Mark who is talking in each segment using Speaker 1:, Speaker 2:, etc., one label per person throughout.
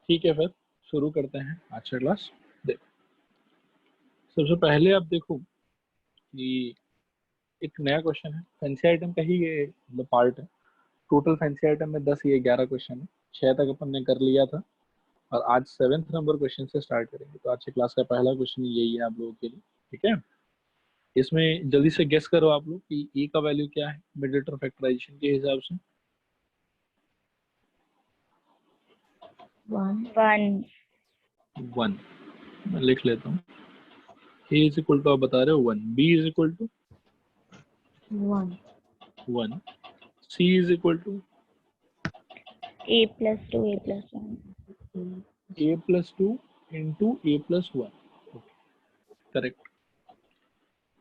Speaker 1: ठीक है, फिर शुरू करते हैं आज का क्लास। देखो, सबसे पहले आप देखो कि एक नया क्वेश्चन है, फैंसी आइटम का ही ये मतलब पार्ट है। टोटल फैंसी आइटम में 10 ये 11 क्वेश्चन है, 6 तक अपन ने कर लिया था और आज 7th नंबर क्वेश्चन से स्टार्ट करेंगे। तो आज की क्लास का पहला क्वेश्चन यही है आप लोगों के लिए, ठीक है। इसमें जल्दी से गेस करो आप लोग कि ए का वैल्यू क्या है मिडिएटर फैक्टराइजेशन के हिसाब से। 1 मैं लिख लेता हूँ। ए इज इक्वल टू आप बता रहे हो 1, B is equal to 1, C is equal to
Speaker 2: a plus 2 a plus 1
Speaker 1: a plus 2 into a plus 1, correct.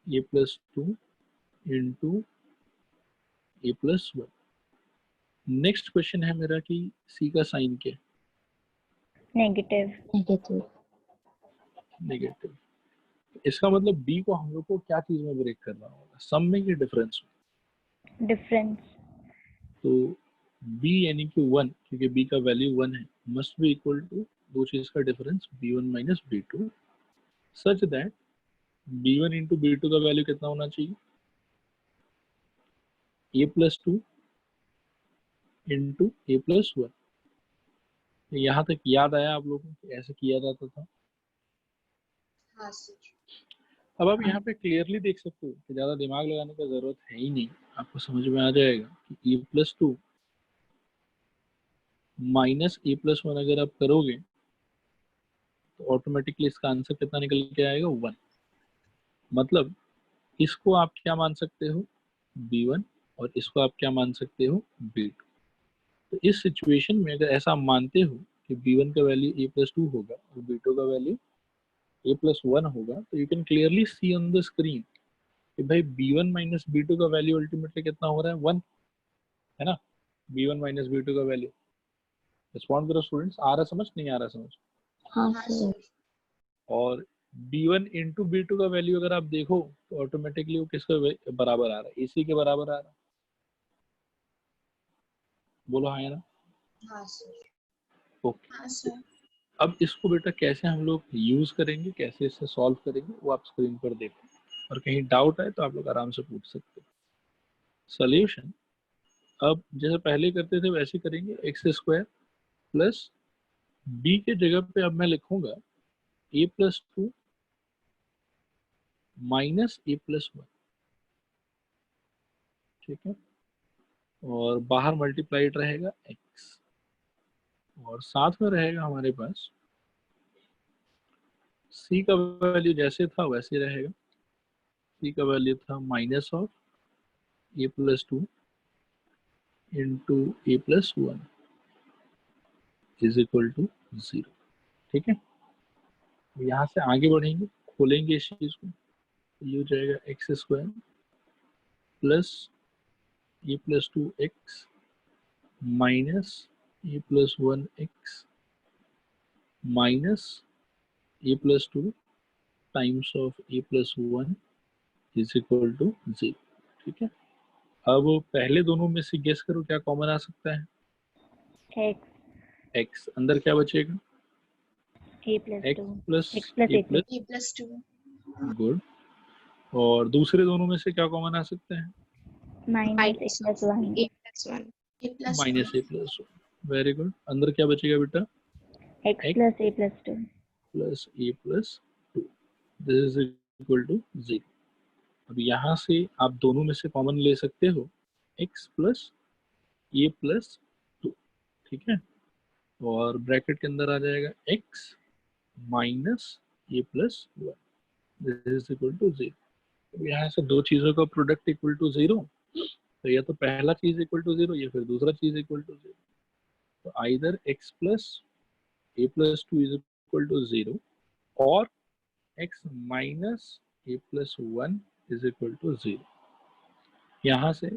Speaker 1: a plus 2 into a plus 1। Next question है मेरा कि c का साइन क्या है?
Speaker 2: नेगेटिव।
Speaker 1: नेगेटिव। इसका मतलब b को हम लोग को क्या चीज में ब्रेक करना होगा, सम में कि डिफरेंस में?
Speaker 2: डिफरेंस।
Speaker 1: तो b यानी कि 1, क्योंकि b का वैल्यू 1 है, मस्ट बी इक्वल टू दो चीज का difference b1 minus b2, such that b1 into b2 का वैल्यू कितना होना चाहिए? a plus 2 into a plus 1। यहाँ तक याद आया आप लोगों को ऐसे किया जाता था?
Speaker 3: हाँ सर।
Speaker 1: अब आप यहाँ पे क्लियरली देख सकते हो कि ज़्यादा दिमाग लगाने का ज़रूरत है ही नहीं, आपको समझ में आ जाएगा कि ए प्लस 2 माइनस ए प्लस 1 अगर आप करोगे तो ऑटोमेटिकली इसका आंसर कितना निकल के आएगा? 1। मतलब इसको आप क्या मान सकते हो? b1, और इसको आप क्या मान सकते हो? b2। तो इस सिचुएशन में अगर ऐसा आप मानते हो कि b1 का वैल्यू a प्लस 2 होगा और b2 का वैल्यू a प्लस 1 होगा, तो you can clearly see on the screen कि भाई b1 माइनस b2 का वैल्यू अल्टीमेटली कितना हो रहा है? 1, है ना। b1 माइनस b2 का वैल्यू, रिस्पॉन्ड करो स्टूडेंट्स, आ रहा समझ, नहीं आ रहा समझ?
Speaker 2: हाँ
Speaker 3: हाँ
Speaker 2: सर।
Speaker 3: सर।
Speaker 1: और b1 इंटू b2 का वैल्यू अगर आप देखो तो ऑटोमेटिकली वो किसके बराबर आ रहा है? ac के बराबर आ रहा है। बोलो हाँ या ना?
Speaker 3: हाँ सर।
Speaker 1: ओके।
Speaker 3: हाँ सर।
Speaker 1: अब इसको बेटा कैसे हम लोग यूज करेंगे, कैसे इसे सॉल्व करेंगे, वो आप स्क्रीन पर देखो, और कहीं डाउट आए तो आप लोग आराम से पूछ सकते हो। सोल्यूशन अब जैसे पहले करते थे वैसे करेंगे। एक्स स्क्वायर प्लस बी के जगह पे अब मैं लिखूंगा ए प्लस 2 माइनस ए प्लस 1, ठीक है। और बाहर मल्टीप्लाइड रहेगा एक्स, और साथ में रहेगा हमारे पास c का वैल्यू जैसे था वैसे रहेगा। c का वैल्यू था minus of A plus 2 into A plus 1 is equal to 0, ठीक है। यहाँ से आगे बढ़ेंगे, खोलेंगे इस चीज को, ये हो जाएगा X square plus A plus 2 X minus A plus 1 X minus A plus 2 times of A plus 1 is equal to 0, ठीक है। अब पहले दोनों में से गेस करो क्या कॉमन आ सकता है?
Speaker 2: x
Speaker 1: x, अंदर क्या बचेगा?
Speaker 2: a plus
Speaker 1: x
Speaker 2: 2
Speaker 1: plus
Speaker 2: x plus
Speaker 1: A
Speaker 2: a
Speaker 1: plus,
Speaker 3: A plus 2।
Speaker 1: Good. और दूसरे दोनों में से क्या कॉमन आ सकते हैं?
Speaker 2: minus a plus 1
Speaker 3: A plus 1। A plus
Speaker 1: minus A plus 1, very good. अंदर क्या बचेगा बेटा?
Speaker 2: x
Speaker 1: x
Speaker 2: plus a plus 2
Speaker 1: plus A plus 2, this is equal to 0। अब यहाँ से आप दोनों में से कॉमन ले सकते हो x प्लस ए प्लस 2, ठीक है। और ब्रैकेट के अंदर आ जाएगा x minus A plus 1, this is equal to 0। यहाँ से दो चीजों का प्रोडक्ट इक्वल टू 0, तो या तो पहला चीज इक्वल टू 0 या फिर दूसरा चीज इक्वल टू 0। तो either x plus A plus 2 is equal to 0 और x minus A plus 1 is equal to 0। यहाँ से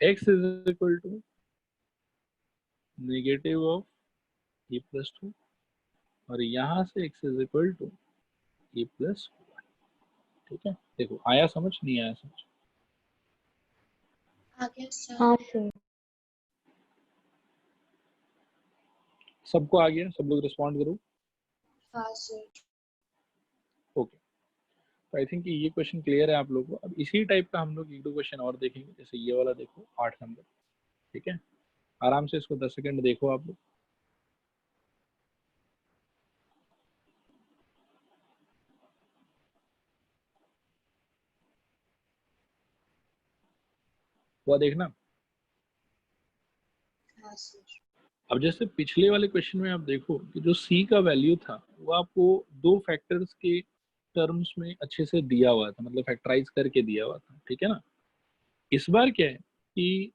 Speaker 1: x is equal to negative of A plus 2, और यहाँ से x is equal to A plus 1, ठीक है। देखो आया समझ, नहीं आया समझ?
Speaker 3: आ गया सर।
Speaker 2: हाँ सर।
Speaker 1: सबको आ गया? सब लोग रिस्पॉन्ड करो।
Speaker 3: हाँ सर।
Speaker 1: ओके, तो आई थिंक ये क्वेश्चन क्लियर है आप लोगों को। अब इसी टाइप का हम लोग एक दो क्वेश्चन और देखेंगे, जैसे ये वाला देखो 8 नंबर, ठीक है? आराम से इसको 10 सेकंड देखो आप लोग। वो देखना।
Speaker 3: हाँ सर।
Speaker 1: अब जैसे पिछले वाले क्वेश्चन में आप देखो कि जो सी का वैल्यू था वो आपको दो फैक्टर्स के टर्म्स में अच्छे से दिया हुआ था, मतलब फैक्टराइज करके दिया हुआ था, ठीक है ना? इस बार क्या है कि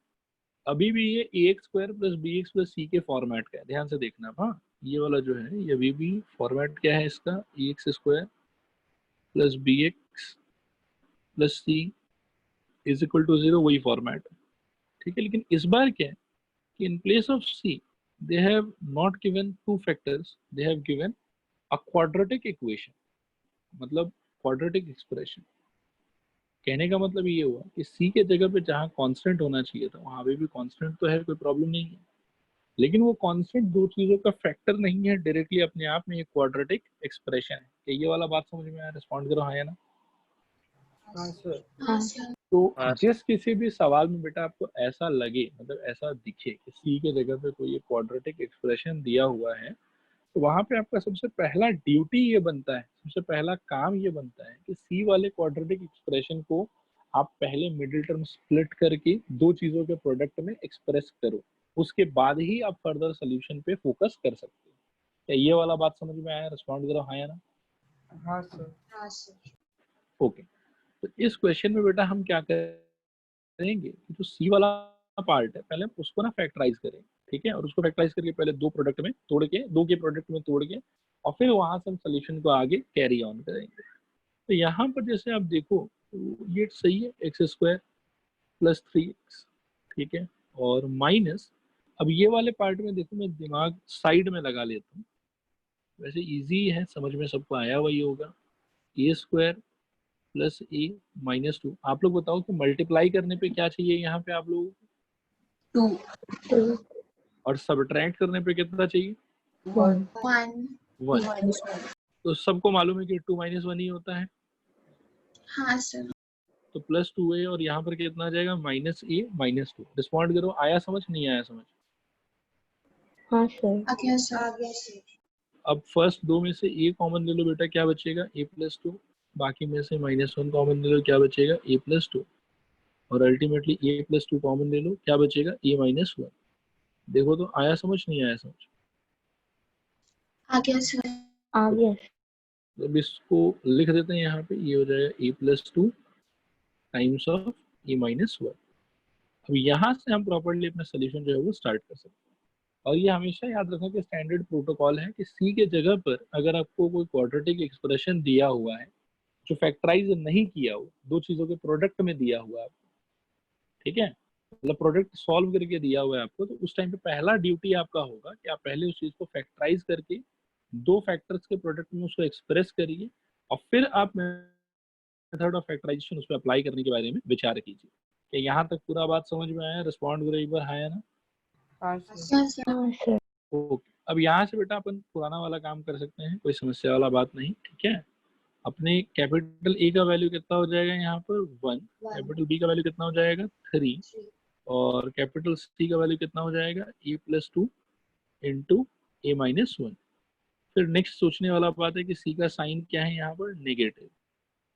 Speaker 1: अभी भी ये a x square plus b x plus c के फॉर्मेट का है, ध्यान से देखना। हाँ, ये वाला जो है ये अभी भी फॉर्मेट क्या है इसका, a x square plus b x plus c is equal to 0, वही फॉर्मेट है, ठीक है? लेकिन इस बार क्या है कि in place of C they have not given two factors, they have given a quadratic equation, मतलब quadratic expression। कहने का मतलब ये हुआ कि C के जगह पे जहाँ कांस्टेंट होना चाहिए था वहां पे भी कांस्टेंट तो है, कोई प्रॉब्लम नहीं है, लेकिन वो कांस्टेंट दो चीजों का फैक्टर नहीं है डायरेक्टली अपने आप में, एक क्वाड्रेटिक एक्सप्रेशन है। कि ये वाला बात समझ में आया? रिस्पॉन्ड करो हाँ या ना।
Speaker 3: हाँ सर।
Speaker 2: हाँ
Speaker 3: हाँ सर।
Speaker 1: तो जिस किसी भी सवाल में बेटा आपको ऐसा लगे, मतलब ऐसा दिखे कि सी के जगह पे कोई एक क्वाड्रेटिक एक्सप्रेशन दिया हुआ है, तो वहां पे आपका सबसे पहला ड्यूटी ये बनता है, सबसे पहला काम ये बनता है कि सी वाले क्वाड्रेटिक एक्सप्रेशन को आप पहले मिडिल टर्म स्प्लिट करके दो चीजों के प्रोडक्ट में एक्सप्रेस करो, उसके बाद ही आप फर्दर सोल्यूशन पे फोकस कर सकते हो। क्या ये वाला बात समझ में आया? रिस्पॉन्ड करो हाँ या ना।
Speaker 4: हाँ सर।
Speaker 3: हाँ सर।
Speaker 1: ओके, तो इस क्वेश्चन में बेटा हम क्या करेंगे कि जो सी वाला पार्ट है पहले हम उसको ना फैक्टराइज करें, ठीक है? और उसको फैक्टराइज करके पहले दो प्रोडक्ट में तोड़ के, दो के प्रोडक्ट में तोड़ के, और फिर वहां से हम सोल्यूशन को आगे कैरी ऑन करेंगे। तो यहाँ पर जैसे आप देखो तो ये सही है, एक्स स्क्वायर प्लस 3x, ठीक है? और माइनस, अब ये वाले पार्ट में देखो मैं दिमाग साइड में लगा लेता हूँ, वैसे इजी है, समझ में सबको आया वही होगा। ए स्क्वायर प्लस ए माइनस 2, आप लोग बताओ कि मल्टीप्लाई करने पे क्या चाहिए यहाँ पे आप लोगों को?
Speaker 3: 2
Speaker 2: 2
Speaker 1: और सब्ट्रैक्ट करने पे कितना चाहिए?
Speaker 2: 1
Speaker 3: 1
Speaker 1: 1। तो सबको मालूम है कि 2 माइनस 1 ही होता है,
Speaker 3: हाँ सर।
Speaker 1: तो प्लस 2a, और यहाँ पर कितना आ जाएगा? Minus a minus 2। रिस्पॉन्ड करो, आया समझ नहीं आया समझ?
Speaker 2: हाँ सर
Speaker 3: आ गया सर। आ गया सर।
Speaker 1: अब फर्स्ट दो में से a कॉमन ले लो बेटा, क्या बचेगा? a plus 2। बाकी में से माइनस 1 कॉमन ले लो, क्या बचेगा? a plus 2। और अल्टीमेटली a प्लस 2 कॉमन ले लो, क्या बचेगा? a minus 1। देखो तो आया समझ नहीं आया समझ?
Speaker 3: आ गया सर।
Speaker 2: आ गया सर।
Speaker 1: अब इसको लिख देते हैं यहाँ पे, ये हो जाएगा a plus 2 times of a minus 1। अब यहाँ से हम प्रॉपर्ली अपना सोल्यूशन जो है वो स्टार्ट कर सकते हैं। और ये हमेशा याद रखना कि स्टैंडर्ड प्रोटोकॉल है कि सी के जगह पर अगर आपको कोई क्वाड्रेटिक एक्सप्रेशन दिया हुआ है जो फैक्टराइज नहीं किया हो, दो चीजों के प्रोडक्ट में दिया हुआ है आपको, ठीक है, मतलब प्रोडक्ट सॉल्व करके दिया हुआ है आपको, तो उस टाइम पे पहला ड्यूटी आपका होगा कि आप पहले उस चीज को फैक्टराइज करके दो फैक्टर्स के प्रोडक्ट में उसको एक्सप्रेस करिए, और फिर आप मेथड ऑफ फैक्टराइजेशन उस पर अप्लाई करने के बारे में विचार कीजिए। कि यहाँ तक पूरा बात समझ में आया? रिस्पॉन्ड करो एक बार हाँ या ना।
Speaker 4: हाँ सर।
Speaker 3: हाँ सर।
Speaker 2: हाँ सर।
Speaker 1: ओके, अब यहाँ से बेटा अपन पुराना वाला काम कर सकते हैं, कोई समस्या वाला बात नहीं, ठीक है? अपने कैपिटल ए का वैल्यू कितना हो जाएगा यहाँ पर? 1।
Speaker 3: 1
Speaker 1: कैपिटल बी का वैल्यू कितना हो जाएगा? 3।
Speaker 3: 3
Speaker 1: और कैपिटल सी का वैल्यू कितना हो जाएगा? ए प्लस 2 इंटू ए माइनस 1। फिर नेक्स्ट सोचने वाला बात है कि सी का साइन क्या है यहाँ पर? नेगेटिव।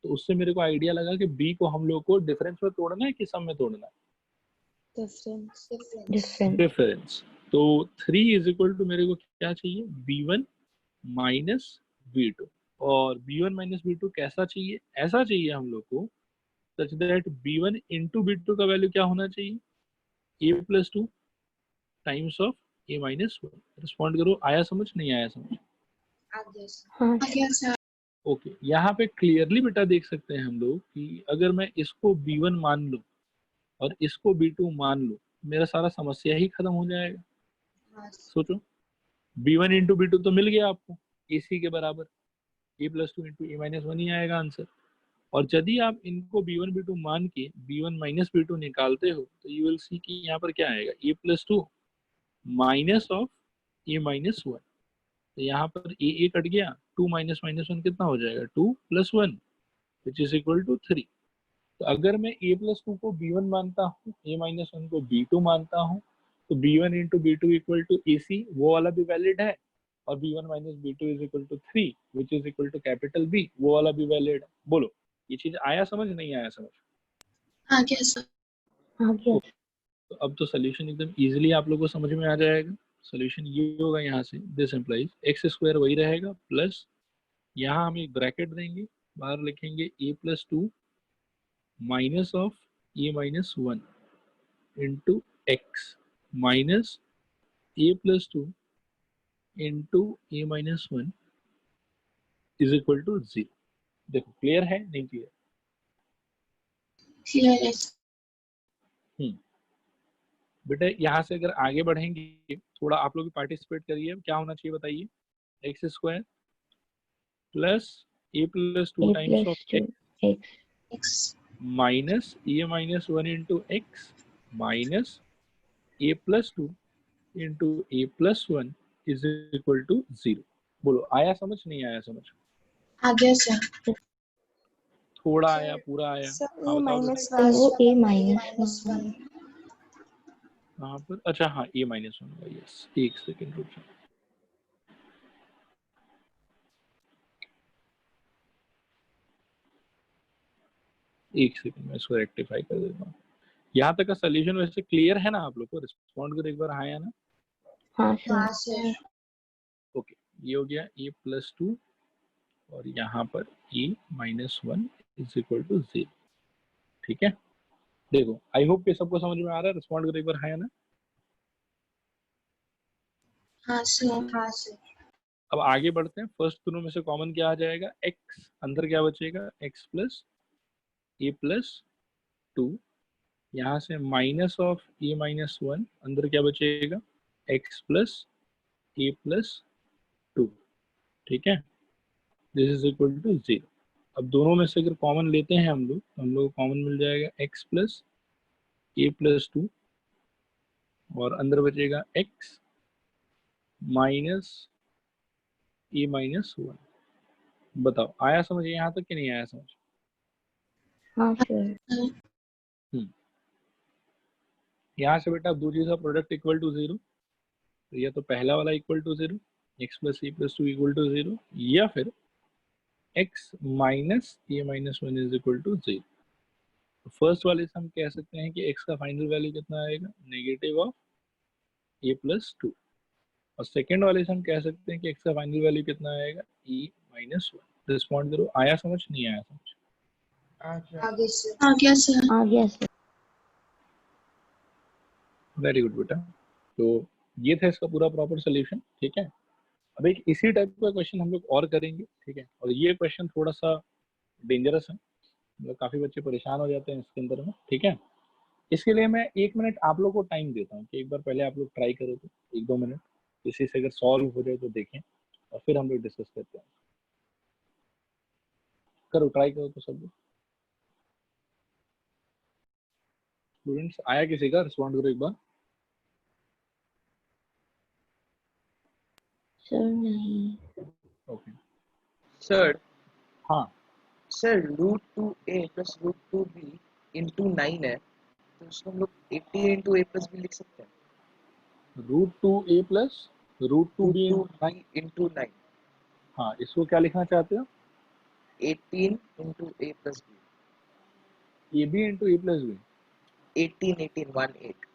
Speaker 1: तो उससे मेरे को आइडिया लगा कि बी को हम लोग को डिफरेंस में तोड़ना है कि सम में तोड़ना है?
Speaker 3: डिफरेंस।
Speaker 2: डिफरेंस।
Speaker 1: डिफरेंस। तो 3 इज इक्वल टू मेरे को क्या चाहिए? b1 minus b2। और b1 माइनस b2 कैसा चाहिए? ऐसा चाहिए हम लोग को such that b1 into b2 का वैल्यू क्या होना चाहिए? a plus 2 times of a minus 1। Respond करो, आया समझ नहीं आया समझ?
Speaker 3: आ गया सर।
Speaker 2: हाँ
Speaker 3: आ गया सर।
Speaker 1: ओके, यहाँ पे क्लियरली बेटा देख सकते हैं हम लोग कि अगर मैं इसको b1 मान लूँ और इसको b2 मान लूँ, मेरा सारा समस्या ही खत्म हो जाएगा।
Speaker 3: हाँ सर।
Speaker 1: सोचो, b1 इंटू b2 तो मिल गया आपको ac के बराबर, a plus 2 into A minus 1 ही आएगा आंसर। और यदि आप इनको b1 b2 मान के b1 माइनस b2 निकालते हो तो यू विल सी कि यहाँ पर क्या आएगा? a plus 2 minus of a minus 1। तो यहाँ पर a कट गया, 2 माइनस माइनस 1 कितना हो जाएगा, 2 plus 1 which is equal to 3। तो अगर मैं a प्लस 2 को b1 मानता हूँ, a माइनस 1 को b2 मानता हूँ, तो b1 into b2 equal to ac, वो वाला भी वैलिड है, और b1 minus b2 is equal to 3 which is equal to capital B, वो वाला भी वैलिड है। बोलो ये चीज आया समझ, नहीं आया समझ?
Speaker 3: आ गया सर।
Speaker 2: आ गया।
Speaker 1: तो अब तो सोल्यूशन एकदम इजीली आप लोगों को समझ में आ जाएगा। सोल्यूशन ये होगा, यहाँ से दिस इम्प्लाइज एक्स स्क्वायर वही रहेगा, प्लस यहाँ हम एक ब्रैकेट देंगे, बाहर लिखेंगे a plus 2 minus of a minus 1 into X minus a plus 2 into a minus 1 is equal to 0। देखो क्लियर है नहीं क्लियर?
Speaker 3: क्लियर है।
Speaker 1: बेटा यहाँ से अगर आगे बढ़ेंगे, थोड़ा आप लोग भी पार्टिसिपेट करिए, क्या होना चाहिए बताइए, X square plus a plus 2
Speaker 2: a
Speaker 1: times
Speaker 2: plus
Speaker 1: of
Speaker 2: 2 x
Speaker 3: X
Speaker 1: minus a minus 1 into X minus a plus 2 into a plus 1 is equal to 0। बोलो आया समझ, नहीं आया समझ?
Speaker 3: आ गया सर।
Speaker 1: थोड़ा आया, पूरा आया?
Speaker 3: सर
Speaker 1: हाँ
Speaker 3: ए
Speaker 1: बताओ बेटा।
Speaker 3: माइनस
Speaker 2: वो a
Speaker 3: A
Speaker 2: minus
Speaker 3: minus
Speaker 2: 1
Speaker 3: one.
Speaker 1: कहाँ पर? अच्छा हाँ, a माइनस 1 का, यस, एक सेकेंड रुक जाओ। एक सेकंड में इसको रेक्टिफाई कर देता हूँ। यहाँ तक का सोल्यूशन वैसे क्लियर है ना? आप लोग को रिस्पॉन्ड करो एक बार, हाँ या ना?
Speaker 2: हाँ
Speaker 3: हाँ
Speaker 2: सर।
Speaker 3: सर।
Speaker 1: ओके, ये हो गया a प्लस 2 और यहाँ पर a minus 1 is equal to 0। ठीक है, देखो आई होप कि सबको समझ में आ रहा है। रिस्पॉन्ड करो एक बार, हाँ या ना?
Speaker 3: हाँ सर। हाँ सर।
Speaker 1: अब आगे बढ़ते हैं। फर्स्ट दोनों में से कॉमन क्या आ जाएगा, x, अंदर क्या बचेगा, x प्लस a प्लस 2, यहाँ से माइनस ऑफ a माइनस 1, अंदर क्या बचेगा, x प्लस a प्लस 2। ठीक है, दिस इज इक्वल टू 0। अब दोनों में से अगर कॉमन लेते हैं हम लोग, तो हम लोग को कॉमन मिल जाएगा x प्लस a प्लस 2 और अंदर बचेगा x माइनस a माइनस 1। बताओ आया समझ यहाँ तक कि नहीं आया समझ?
Speaker 2: हाँ सर।
Speaker 1: यहाँ से बेटा दो चीज़ का प्रोडक्ट इक्वल टू 0, तो या तो पहला वाला equal to 0, x plus a plus 2 equal to 0, या फिर x minus a minus 1 is equal to 0। First वाले से हम कह सकते हैं कि x का फाइनल वैल्यू कितना आएगा, नेगेटिव ऑफ a प्लस 2, और सेकेंड वाले से हम कह सकते हैं कि x का फाइनल वैल्यू कितना आएगा, e माइनस 1। रिस्पॉन्ड करो, आया समझ, नहीं आया समझ?
Speaker 4: आ गया।
Speaker 3: आ गया सर। आ गया सर।
Speaker 2: आ गया सर।
Speaker 1: वेरी गुड बेटा। तो ये था इसका पूरा प्रॉपर सोल्यूशन। ठीक है, अब एक इसी टाइप का क्वेश्चन हम लोग और करेंगे। ठीक है, और ये क्वेश्चन थोड़ा सा डेंजरस है, मतलब काफी बच्चे परेशान हो जाते हैं इसके अंदर में। ठीक है, इसके लिए मैं 1 मिनट आप लोग को टाइम देता हूँ कि एक बार पहले आप लोग ट्राई करो, तो 1-2 मिनट इसी से अगर सॉल्व हो जाए तो देखें, और फिर हम लोग डिस्कस करते हैं। करो, ट्राई करो तो सब लोग। स्टूडेंट्स आया किसी का? रिस्पॉन्ड करो एक बार।
Speaker 2: सर नहीं।
Speaker 1: ओके,
Speaker 5: सर
Speaker 1: हाँ
Speaker 5: sir √2a plus √2b into 9 है, तो उसको हम लोग 80 इंटू a प्लस b लिख सकते हैं।
Speaker 1: √2a plus √2b
Speaker 5: √2b into 9,
Speaker 1: हाँ, इसको क्या लिखना चाहते हो?
Speaker 5: 18 into a plus b।
Speaker 1: ab into A plus B.
Speaker 5: 18 18 1 8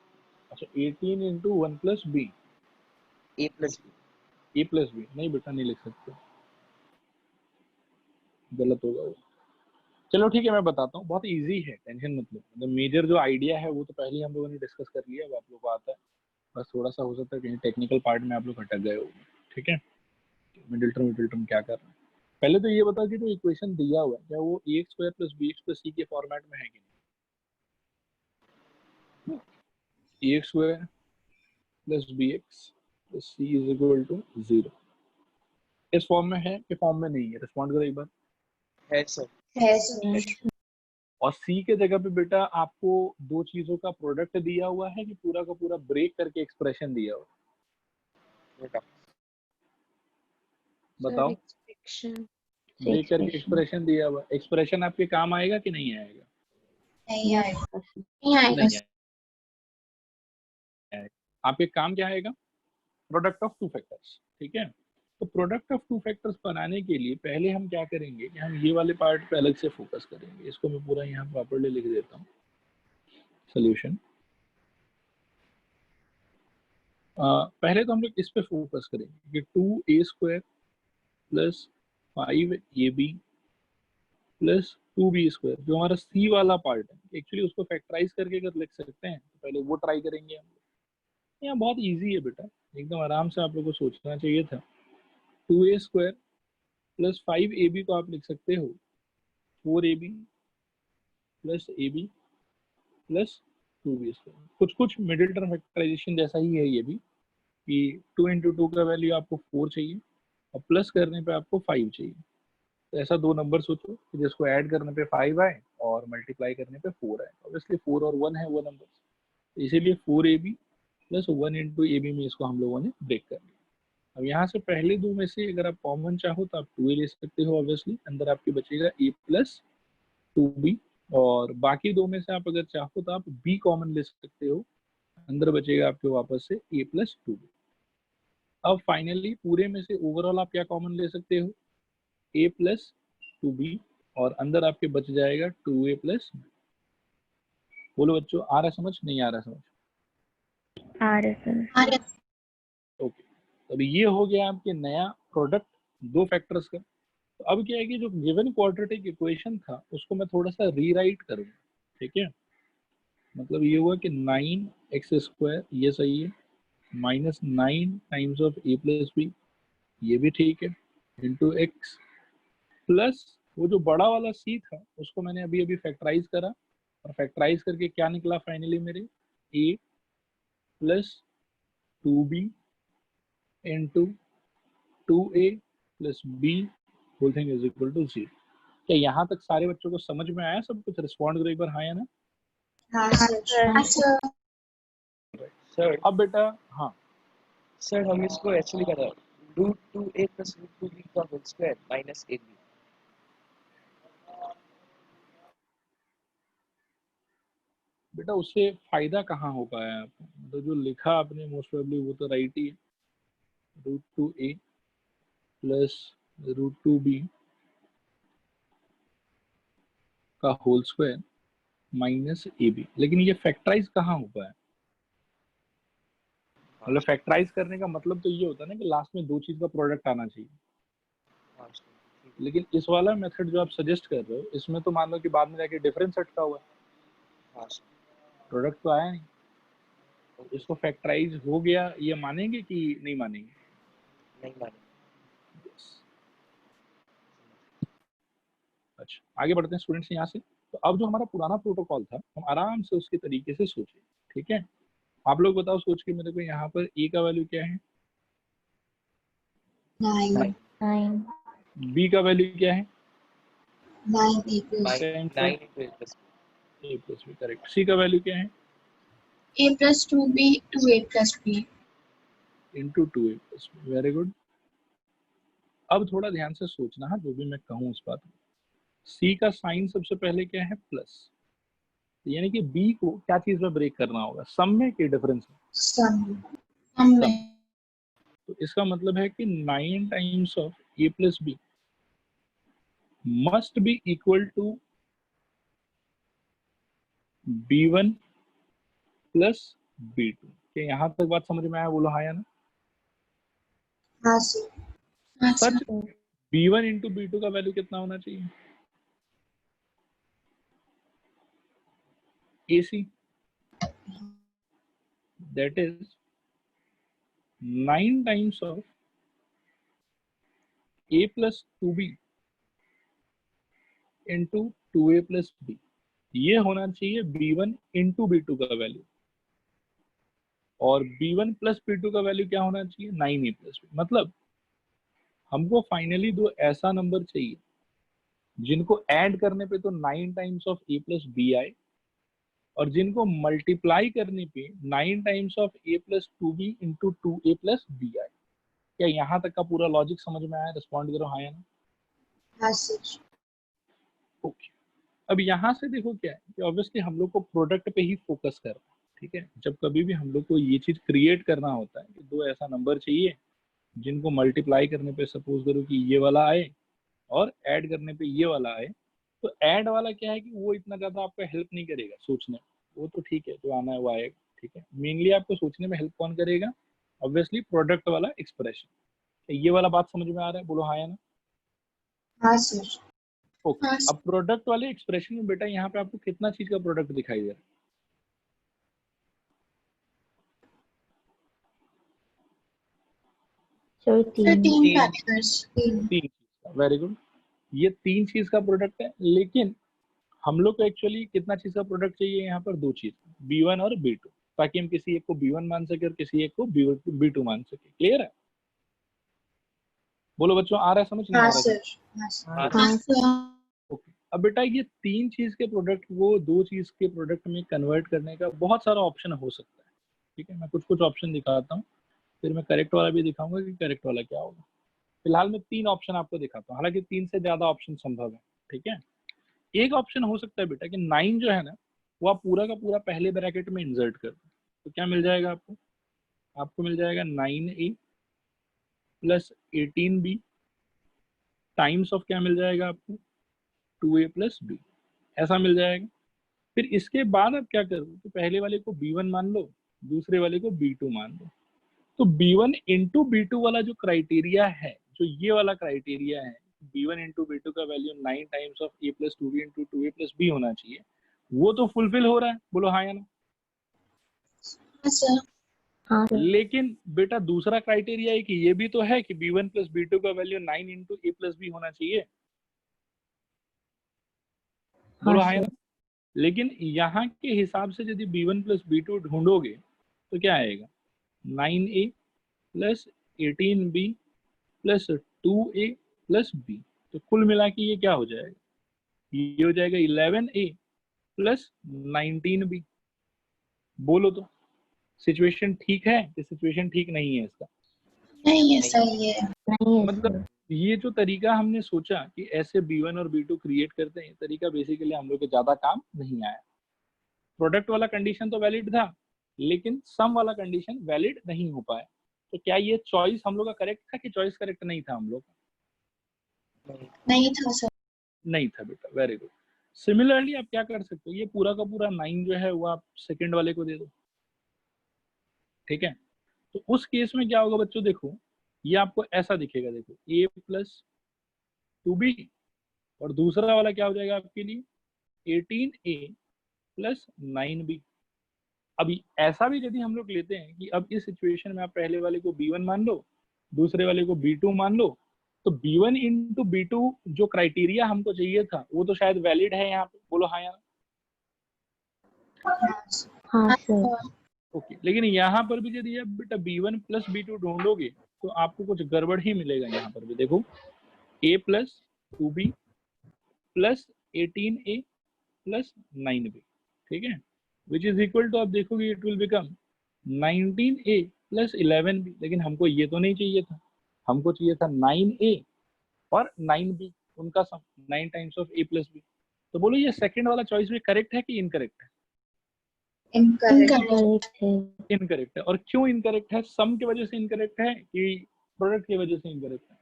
Speaker 1: अच्छा, 18 into 1 plus B,
Speaker 5: a plus b।
Speaker 1: A plus B नहीं बेटा, नहीं लिख सकते, गलत होगा वो। चलो ठीक है, मैं बताता हूँ, बहुत इजी है, टेंशन मत लो। मतलब मेजर जो आइडिया है वो तो पहले ही हम लोगों ने डिस्कस कर लिया, वो आप लोगों को आता है। बस थोड़ा सा हो सकता है कहीं टेक्निकल पार्ट में आप लोग अटक गए हो। ठीक है, मिडिल टर्म क्या कर रहे हैं। पहले तो ये बताओ कि जो इक्वेशन दिया हुआ है, क्या वो a x square plus b x plus c के फॉर्मेट में है कि नहीं? A x square plus b x plus c is equal to 0 इस फॉर्म में है कि फॉर्म में नहीं है? रिस्पॉन्ड करो एक बार।
Speaker 5: है सर।
Speaker 3: है सर।
Speaker 1: और सी के जगह पे बेटा आपको दो चीजों का प्रोडक्ट दिया हुआ है कि पूरा का पूरा ब्रेक करके एक्सप्रेशन दिया हुआ
Speaker 5: प्रोडक्ट।
Speaker 1: बताओ, देख करके एक्सप्रेशन दिया हुआ, एक्सप्रेशन आपके काम आएगा कि नहीं आएगा?
Speaker 3: नहीं आएगा, नहीं आएगा।
Speaker 1: नहीं आएगा। आपके काम क्या आएगा? प्रोडक्ट ऑफ टू फैक्टर्स, ठीक है। तो प्रोडक्ट ऑफ टू फैक्टर्स बनाने के लिए पहले हम क्या करेंगे कि हम ये वाले पार्ट पे अलग से फोकस करेंगे। इसको मैं पूरा यहाँ प्रॉपर्ली लिख देता हूँ, सोल्यूशन। पहले तो हम लोग इस पे फोकस करेंगे कि 2a² plus 5ab plus 2b², जो हमारा सी वाला पार्ट है, एक्चुअली उसको फैक्टराइज करके अगर लिख सकते हैं तो पहले वो ट्राई करेंगे हम। यहाँ बहुत इजी है बेटा, एकदम आराम से आप लोगों को सोचना चाहिए था। 2a² प्लस 5ab को आप लिख सकते हो 4ab plus ab plus 2b²। कुछ कुछ मिडिल टर्म फैक्टराइजेशन जैसा ही है ये भी, कि 2 इंटू 2 का वैल्यू आपको 4 चाहिए और प्लस करने पे आपको 5 चाहिए। तो ऐसा दो नंबर सोचो कि जिसको ऐड करने पे 5 आए और मल्टीप्लाई करने पे 4 आए। ऑब्वियसली 4 और 1 है वो नंबर, तो इसीलिए 4ab प्लस 1 इंटू ab में इसको हम लोगों ने ब्रेक कर लिया। अब यहाँ से पहले दो में से अगर आप कॉमन चाहो तो आप 2a ले सकते हो, ऑब्वियसली अंदर आपके बचेगा a प्लस 2b, और बाकी दो में से आप अगर चाहो तो आप b कॉमन ले सकते हो, अंदर बचेगा आपके वापस से a प्लस 2b। अब फाइनली पूरे में से ओवरऑल आप क्या कॉमन ले सकते हो? a प्लस 2b, और अंदर आपके बच जाएगा 2a प्लस b। बोलो बच्चों, आ रहा समझ, नहीं आ रहा समझ?
Speaker 2: आ रहा सर।
Speaker 1: ओके, तो अभी ये हो गया आपके नया प्रोडक्ट दो फैक्टर्स का। तो अब क्या है कि जो गिवन क्वाड्रेटिक इक्वेशन था उसको मैं थोड़ा सा रीराइट करूंगा, ठीक है। मतलब ये हुआ कि 9x², ये सही है, minus 9 times of a plus b, ये भी ठीक है, इंटू x प्लस वो जो बड़ा वाला c था उसको मैंने अभी अभी फैक्टराइज करा, और फैक्टराइज करके क्या निकला फाइनली मेरे? a plus 2b into 2a plus b whole thing is equal to 0। क्या यहाँ तक सारे बच्चों को समझ में आया सब कुछ? रिस्पॉन्ड करो एक बार, हाँ या ना?
Speaker 3: हाँ सर, हाँ सर।
Speaker 5: सर
Speaker 1: अब बेटा, हाँ
Speaker 5: सर हम इसको एक्चुअली कर रहे हैं √2a प्लस √2b का होल स्क्वायर माइनस ab।
Speaker 1: बेटा, उससे फायदा कहाँ हो पाया आपको? मतलब जो लिखा आपने मोस्ट प्रोबेबली वो तो राइट ही है, √2a प्लस √2b का होल स्क्वायर माइनस ab, लेकिन ये फैक्टराइज कहाँ हो पाया? मतलब फैक्टराइज करने का मतलब तो ये होता है ना कि लास्ट में दो चीज का प्रोडक्ट आना चाहिए,
Speaker 5: हाँ सर, ठीक है।
Speaker 1: लेकिन इस वाला मेथड जो आप सजेस्ट कर रहे हो इसमें तो मान लो कि बाद में जाके डिफरेंस अटका हुआ है,
Speaker 5: हाँ सर,
Speaker 1: प्रोडक्ट तो आया नहीं।
Speaker 5: ओके
Speaker 1: इसको फैक्टराइज हो गया ये मानेंगे कि नहीं मानेंगे?
Speaker 5: नहीं माने।
Speaker 1: अच्छा, आगे बढ़ते हैं स्टूडेंट्स यहाँ से। तो अब जो हमारा पुराना प्रोटोकॉल था हम आराम से उसके तरीके से सोचे, ठीक है। आप लोग बताओ सोच के मेरे को, यहाँ पर a का वैल्यू क्या है,
Speaker 3: 9,
Speaker 2: 9
Speaker 1: b का वैल्यू क्या है,
Speaker 3: 9a plus
Speaker 5: 9 into a plus
Speaker 1: a plus b, correct. c का वैल्यू क्या है,
Speaker 3: a plus 2b, 2a plus b।
Speaker 1: Into 2a plus b, very good. अब थोड़ा ध्यान से सोचना, हाँ, जो भी मैं कहूँ उस बात में। c का साइन सबसे पहले क्या है, प्लस, यानी कि b को क्या चीज में ब्रेक करना होगा, सम में कि डिफरेंस में?
Speaker 3: सम
Speaker 1: सम।
Speaker 3: में।
Speaker 1: तो इसका मतलब है कि 9 times of a plus b must be equal to b1 plus b2। क्या यहाँ तक बात समझ में आया? बोलो हाँ या ना?
Speaker 3: हाँ सर, हाँ
Speaker 1: सच
Speaker 3: सर।
Speaker 1: b1 इंटू b2 का वैल्यू कितना होना चाहिए? ac, that is 9 times of a plus 2b into 2a plus b, ये होना चाहिए b1 इंटू b2 का वैल्यू, और b1 प्लस b2 का वैल्यू क्या होना चाहिए, 9a प्लस b। मतलब हमको फाइनली दो ऐसा नंबर चाहिए जिनको ऐड करने पे तो 9 times of a plus b आए, और जिनको मल्टीप्लाई करने पे 9 times of a plus 2b into 2a plus b आए। क्या यहाँ तक का पूरा लॉजिक समझ में आया? रिस्पॉन्ड करो हाँ या ना।
Speaker 3: हाँ सर।
Speaker 1: ओके, अब यहाँ से देखो क्या है कि ऑब्वियसली हम लोग को प्रोडक्ट पे ही फोकस करना है, ठीक है। जब कभी भी हम लोग को ये चीज क्रिएट करना होता है कि दो ऐसा नंबर चाहिए जिनको मल्टीप्लाई करने पे सपोज करो कि ये वाला आए और ऐड करने पे ये वाला आए, तो ऐड वाला क्या है कि वो इतना ज्यादा आपको हेल्प नहीं करेगा सोचने, वो तो ठीक है जो आना है वो आएगा, ठीक है। मेनली आपको सोचने में हेल्प कौन करेगा? ऑब्वियसली प्रोडक्ट वाला एक्सप्रेशन। ये वाला बात समझ में आ रहा है? बोलो हाँ या ना।
Speaker 3: हाँ सर।
Speaker 1: ओके,
Speaker 3: हाँ
Speaker 1: अब प्रोडक्ट वाले एक्सप्रेशन में बेटा यहाँ पे आपको कितना चीज का प्रोडक्ट दिखाई दे रहा है?
Speaker 2: Sir
Speaker 3: sir,
Speaker 2: 3।
Speaker 3: 3
Speaker 5: तीन।
Speaker 3: फैक्टर्स, 3।
Speaker 1: 3 चीज का, वेरी गुड। ये 3 चीज का प्रोडक्ट है, लेकिन हम लोग को एक्चुअली कितना चीज का प्रोडक्ट चाहिए यहाँ पर? 2 चीज, B1 और B2, ताकि हम किसी एक को B1 मान सके और किसी एक को B2 मान सके। क्लियर है? बोलो बच्चों, आ रहा है समझ नहीं
Speaker 3: हाँ
Speaker 1: आ रहा?
Speaker 3: सर। हाँ सर।
Speaker 5: हाँ
Speaker 2: हाँ
Speaker 3: हाँ सर।
Speaker 1: ओके, अब बेटा ये 3 चीज के प्रोडक्ट को 2 चीज के प्रोडक्ट में कन्वर्ट करने का बहुत सारा ऑप्शन हो सकता है, ठीक है। मैं कुछ कुछ ऑप्शन दिखाता हूँ, फिर मैं करेक्ट वाला भी दिखाऊंगा कि करेक्ट वाला क्या होगा। फिलहाल मैं 3 ऑप्शन आपको दिखाता हूँ, हालांकि 3 से ज्यादा ऑप्शन संभव है, ठीक है। एक ऑप्शन हो सकता है बेटा कि 9 जो है ना, वो आप पूरा का पूरा पहले ब्रैकेट में इंसर्ट कर दो, तो क्या मिल जाएगा आपको? आपको मिल जाएगा 9A plus 18B times of क्या मिल जाएगा आपको? 2A प्लस B, ऐसा मिल जाएगा। फिर इसके बाद आप क्या करो तो पहले वाले को B1 मान लो, दूसरे वाले को B2 मान लो। तो B1 इंटू B2 वाला जो क्राइटेरिया है, जो ये वाला क्राइटेरिया है, B1 इंटू B2 का value 9 times of A plus 2B into 2A plus B होना चाहिए, वो तो फुलफिल हो रहा है। बोलो हाँ या ना।
Speaker 3: हाँ सर।
Speaker 2: हाँ सर।
Speaker 1: लेकिन बेटा दूसरा क्राइटेरिया है कि ये भी तो है कि B1 प्लस B2 का value 9 into A plus B होना चाहिए।
Speaker 2: हाँ
Speaker 1: बोलो हाँ या
Speaker 2: सर।
Speaker 1: ना। लेकिन यहाँ के हिसाब से यदि B1 प्लस B2 ढूंढोगे तो क्या आएगा? 9A plus 18B plus 2A plus B, तो कुल मिला के ये क्या हो जाएगा? ये हो जाएगा 11A प्लस 19B। बोलो तो सिचुएशन ठीक है कि सिचुएशन ठीक नहीं है इसका?
Speaker 3: नहीं, ये सही है।
Speaker 2: नहीं है
Speaker 1: मतलब
Speaker 2: सर।
Speaker 1: ये जो तरीका हमने सोचा कि ऐसे B1 और B2 क्रिएट करते हैं, तरीका बेसिकली हम लोग के ज्यादा काम नहीं आया। प्रोडक्ट वाला कंडीशन तो वैलिड था, लेकिन सम वाला कंडीशन वैलिड नहीं हो पाया। तो क्या ये चॉइस हम लोग का करेक्ट था कि चॉइस करेक्ट नहीं था हम लोग का?
Speaker 3: नहीं था सर।
Speaker 1: नहीं था बेटा, वेरी गुड। सिमिलरली आप क्या कर सकते हो, ये पूरा का पूरा 9 जो है वो आप सेकंड वाले को दे दो, ठीक है। तो उस केस में क्या होगा बच्चों? देखो ये आपको ऐसा दिखेगा, देखो A प्लस 2B और दूसरा वाला क्या हो जाएगा आपके लिए? 18A plus 9B। अभी ऐसा भी यदि हम लोग लेते हैं कि अब इस सिचुएशन में आप पहले वाले को B1 मान लो, दूसरे वाले को B2 मान लो, तो B1 इंटू B2 जो क्राइटेरिया हमको चाहिए था वो तो शायद वैलिड है यहाँ पे। बोलो हाँ यार।
Speaker 2: हाँ
Speaker 3: हाँ
Speaker 2: सर।
Speaker 3: सर।
Speaker 1: ओके, लेकिन यहाँ पर भी यदि आप बेटा B1 प्लस B2 ढूंढोगे तो आपको कुछ गड़बड़ ही मिलेगा। यहाँ पर भी देखो A plus 2B plus 18A plus 9B, ठीक है, विच इज इक्वल टू, आप देखोगे it will become 19A plus 11B। लेकिन हमको ये तो नहीं चाहिए था, हमको चाहिए था 9A और 9B, उनका सम 9 times of A plus B। तो बोलो ये सेकंड वाला चॉइस भी करेक्ट है कि इनकरेक्ट है?
Speaker 3: इनकरेक्ट।
Speaker 2: करेक्ट है।
Speaker 1: इनकरेक्ट है। और क्यों इनकरेक्ट है? सम की वजह से इनकरेक्ट है कि प्रोडक्ट की वजह से इनकरेक्ट है?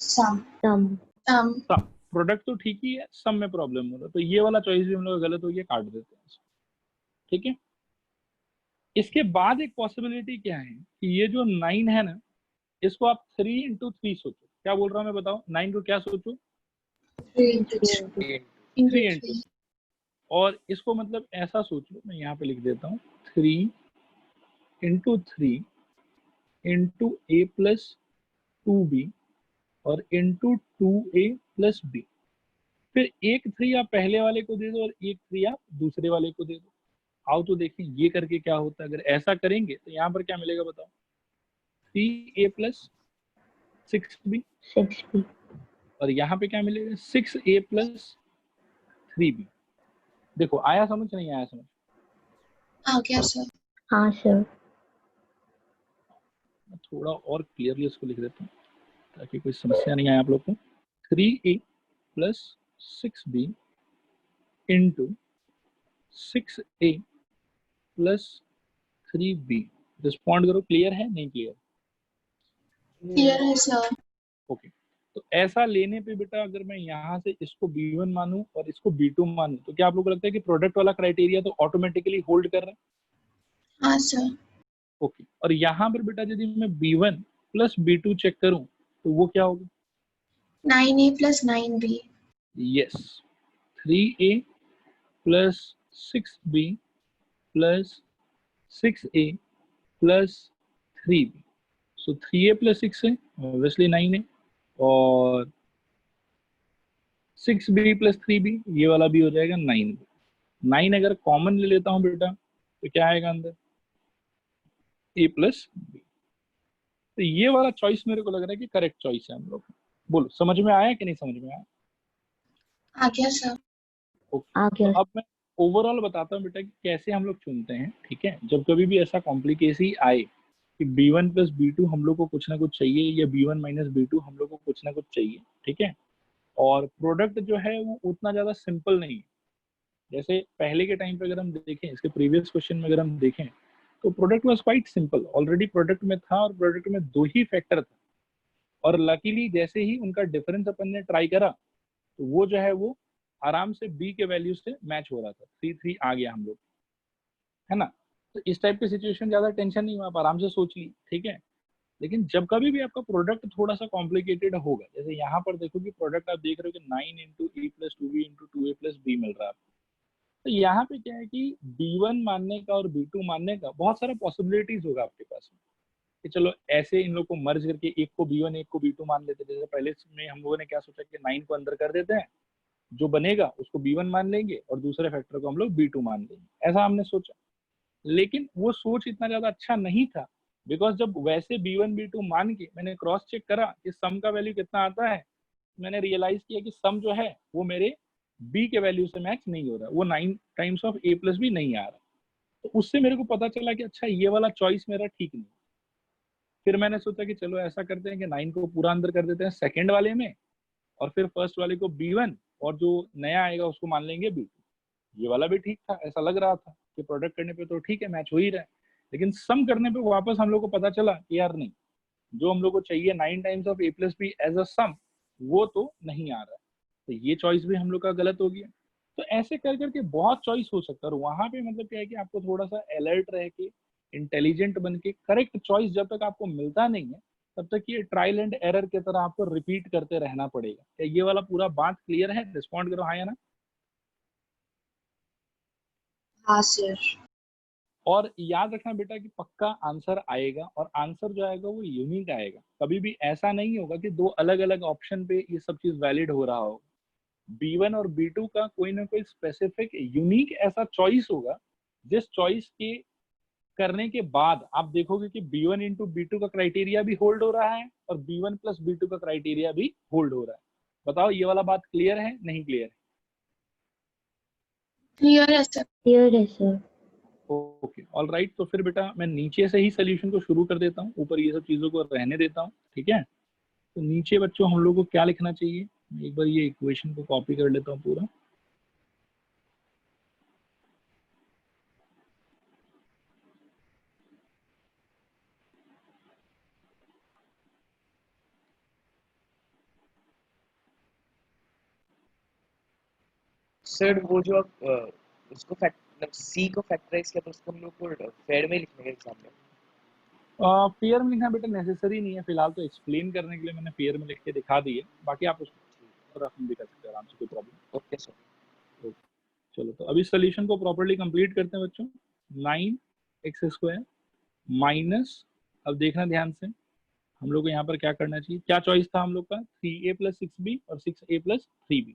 Speaker 3: सम।
Speaker 2: सम।
Speaker 3: सम।
Speaker 1: सम। प्रोडक्ट तो ठीक ही है, सम में प्रॉब्लम हो रहा है, तो ये वाला चॉइस भी हम लोग गलत हो गया, काट देते हैं, ठीक है। इसके बाद एक पॉसिबिलिटी क्या है कि ये जो 9 है ना, इसको आप 3 इंटू 3 सोचो। क्या बोल रहा हूँ मैं, बताओ 9 को क्या सोचो?
Speaker 3: 3 इंटू
Speaker 1: 3 इंटू, और इसको मतलब ऐसा सोचो, मैं यहाँ पे लिख देता हूँ 3 into 3 into A plus 2B और इंटू 2A प्लस B। फिर एक 3 आप पहले वाले को दे दो और एक 3 आप दूसरे वाले को दे दो। आओ तो देखें ये करके क्या होता है। अगर ऐसा करेंगे तो यहाँ पर क्या मिलेगा बताओ? 3A plus 6B
Speaker 2: 6B।
Speaker 1: और यहाँ पे क्या मिलेगा? 6A plus 3B। देखो आया समझ नहीं आया समझ?
Speaker 3: आ गया सर।
Speaker 2: हाँ सर।
Speaker 1: मैं थोड़ा और क्लियरली इसको लिख देता हूँ ताकि कोई समस्या नहीं आए आप लोग को। 3a plus 6b into 6a plus 3b। Respond करो, क्लियर है नहीं क्लियर?
Speaker 3: Clear है sir.
Speaker 1: ओके, तो ऐसा लेने पे बेटा अगर मैं यहाँ से इसको b1 मानूं और इसको b2 मानूं तो क्या आप लोगों को लगता है कि प्रोडक्ट वाला क्राइटेरिया तो ऑटोमेटिकली होल्ड कर रहा है?
Speaker 3: हाँ sir.
Speaker 1: ओके, और यहाँ पर बेटा यदि मैं b1 प्लस b2 चेक करूं तो वो क्या होगा?
Speaker 3: 9a plus 9b.
Speaker 1: Yes, 3a plus 6b plus 6a plus 3b। सो 3a प्लस 6 है ऑब्वियसली 9 है, और 6b प्लस 3b ये वाला भी हो जाएगा 9। 9 अगर कॉमन ले लेता हूँ बेटा तो क्या आएगा अंदर? a plus b। तो ये वाला चॉइस मेरे को लग रहा है कि करेक्ट चॉइस है हम लोग। बोलो समझ में आया कि नहीं समझ में आया?
Speaker 3: आ गया sir.
Speaker 1: ओके,
Speaker 2: आ
Speaker 1: तो
Speaker 2: गया।
Speaker 1: अब मैं ओवरऑल बताता हूँ बेटा कि कैसे हम लोग चुनते हैं। ठीक है, जब कभी भी ऐसा कॉम्प्लिकेसी आए कि b1 प्लस b2 हम लोग को कुछ ना कुछ चाहिए या b1 माइनस b2 हम लोग को कुछ ना कुछ चाहिए, ठीक है, और प्रोडक्ट जो है वो उतना ज्यादा सिंपल नहीं है। जैसे पहले के टाइम पे अगर हम देखें, इसके प्रीवियस क्वेश्चन में अगर हम देखें तो product was quite simple, already product में था और प्रोडक्ट में 2 ही फैक्टर था, और लकीली जैसे ही उनका डिफरेंस अपन ने ट्राई करा तो वो जो है वो आराम से बी के वैल्यू से मैच हो रहा था, 3 3 आ गया हम लोग, है ना। तो इस टाइप की सिचुएशन ज्यादा टेंशन नहीं हुआ, आप आराम से सोच ली, ठीक है। लेकिन जब कभी भी आपका प्रोडक्ट थोड़ा सा कॉम्प्लिकेटेड होगा, जैसे यहाँ पर देखो कि प्रोडक्ट आप देख रहे हो कि 9 इंटू ए plus 2b into 2a plus b मिल रहा है, तो यहाँ पे क्या है कि b1 मानने का और b2 मानने का बहुत सारा पॉसिबिलिटीज होगा आपके पास में कि चलो ऐसे इन लोग को मर्ज करके एक को b1 एक को b2 मान लेते। जैसे पहले में हम लोगों ने क्या सोचा कि 9 को अंदर कर देते हैं, जो बनेगा उसको b1 मान लेंगे और दूसरे फैक्टर को हम लोग b2 मान लेंगे, ऐसा हमने सोचा। लेकिन वो सोच इतना ज्यादा अच्छा नहीं था, बिकॉज जब वैसे b1 b2 मान के मैंने क्रॉस चेक करा कि सम का वैल्यू कितना आता है, मैंने रियलाइज किया कि सम जो है वो मेरे b के वैल्यू से मैच नहीं हो रहा, वो 9 टाइम्स ऑफ a प्लस भी नहीं आ रहा। तो उससे मेरे को पता चला कि अच्छा ये वाला चॉइस मेरा ठीक नहीं। फिर मैंने सोचा कि चलो ऐसा करते हैं कि 9 को पूरा अंदर कर देते हैं सेकंड वाले में, और फिर फर्स्ट वाले को b1 और जो नया आएगा उसको मान लेंगे b2। ये वाला भी ठीक था, ऐसा लग रहा था कि प्रोडक्ट करने पे तो ठीक है मैच हो ही रहा है। लेकिन सम करने पे वापस हम लोग को पता चला कि यार नहीं, जो हम लोग को चाहिए 9 times of a plus b as a sum वो तो नहीं आ रहा है, तो ये चॉइस भी हम लोग का गलत हो गया। तो ऐसे कर करके बहुत चॉइस हो सकता है, और वहां पे मतलब क्या है कि आपको थोड़ा सा अलर्ट रह के इंटेलिजेंट बन के करेक्ट चॉइस जब तक आपको मिलता नहीं है तब तक ये ट्रायल एंड एरर की तरह आपको रिपीट करते रहना पड़ेगा। क्या ये वाला पूरा बात क्लियर है? रिस्पॉन्ड करो हाँ या ना।
Speaker 3: हाँ sir.
Speaker 1: और याद रखना बेटा कि पक्का आंसर आएगा, और आंसर जो आएगा वो यूनिक आएगा। कभी भी ऐसा नहीं होगा कि दो अलग अलग ऑप्शन पे ये सब चीज वैलिड हो रहा हो। b1 और b2 का कोई ना कोई स्पेसिफिक यूनिक ऐसा चॉइस होगा जिस चॉइस के करने के बाद आप देखोगे कि b1 इंटू बी2 का क्राइटेरिया भी होल्ड हो रहा है और b1 प्लस b2 का क्राइटेरिया भी होल्ड हो रहा है। बताओ ये वाला बात क्लियर है नहीं क्लियर है?
Speaker 3: Clear है sir.
Speaker 2: क्लियर है सर।
Speaker 1: ओके ऑल राइट, तो फिर बेटा मैं नीचे से ही सोल्यूशन को शुरू कर देता हूँ, ऊपर ये सब चीजों को रहने देता हूँ, ठीक है। तो नीचे बच्चों हम लोग को क्या लिखना चाहिए, एक बार ये इक्वेशन को कॉपी कर लेता हूँ पूरा।
Speaker 5: सर वो जो आप उसको मतलब सी को फैक्टराइज किया तो उसको हम लोग को फेड में लिखने का एग्जाम में।
Speaker 1: पेयर में लिखना बेटा नेसेसरी नहीं है, फिलहाल तो एक्सप्लेन करने के लिए मैंने पेयर में लिख के दिखा दी है, बाकी आप उसको रफ भी कर सकते हैं आराम से, कोई प्रॉब्लम।
Speaker 5: Okay sir.
Speaker 1: तो चलो, तो अभी सोल्यूशन को प्रॉपर्ली कंप्लीट करते हैं बच्चों। 9x² माइनस, अब देखना ध्यान से, हम लोग को यहाँ पर क्या करना चाहिए, क्या चॉइस था हम लोग का, 3a प्लस 6b और 6a प्लस 3b,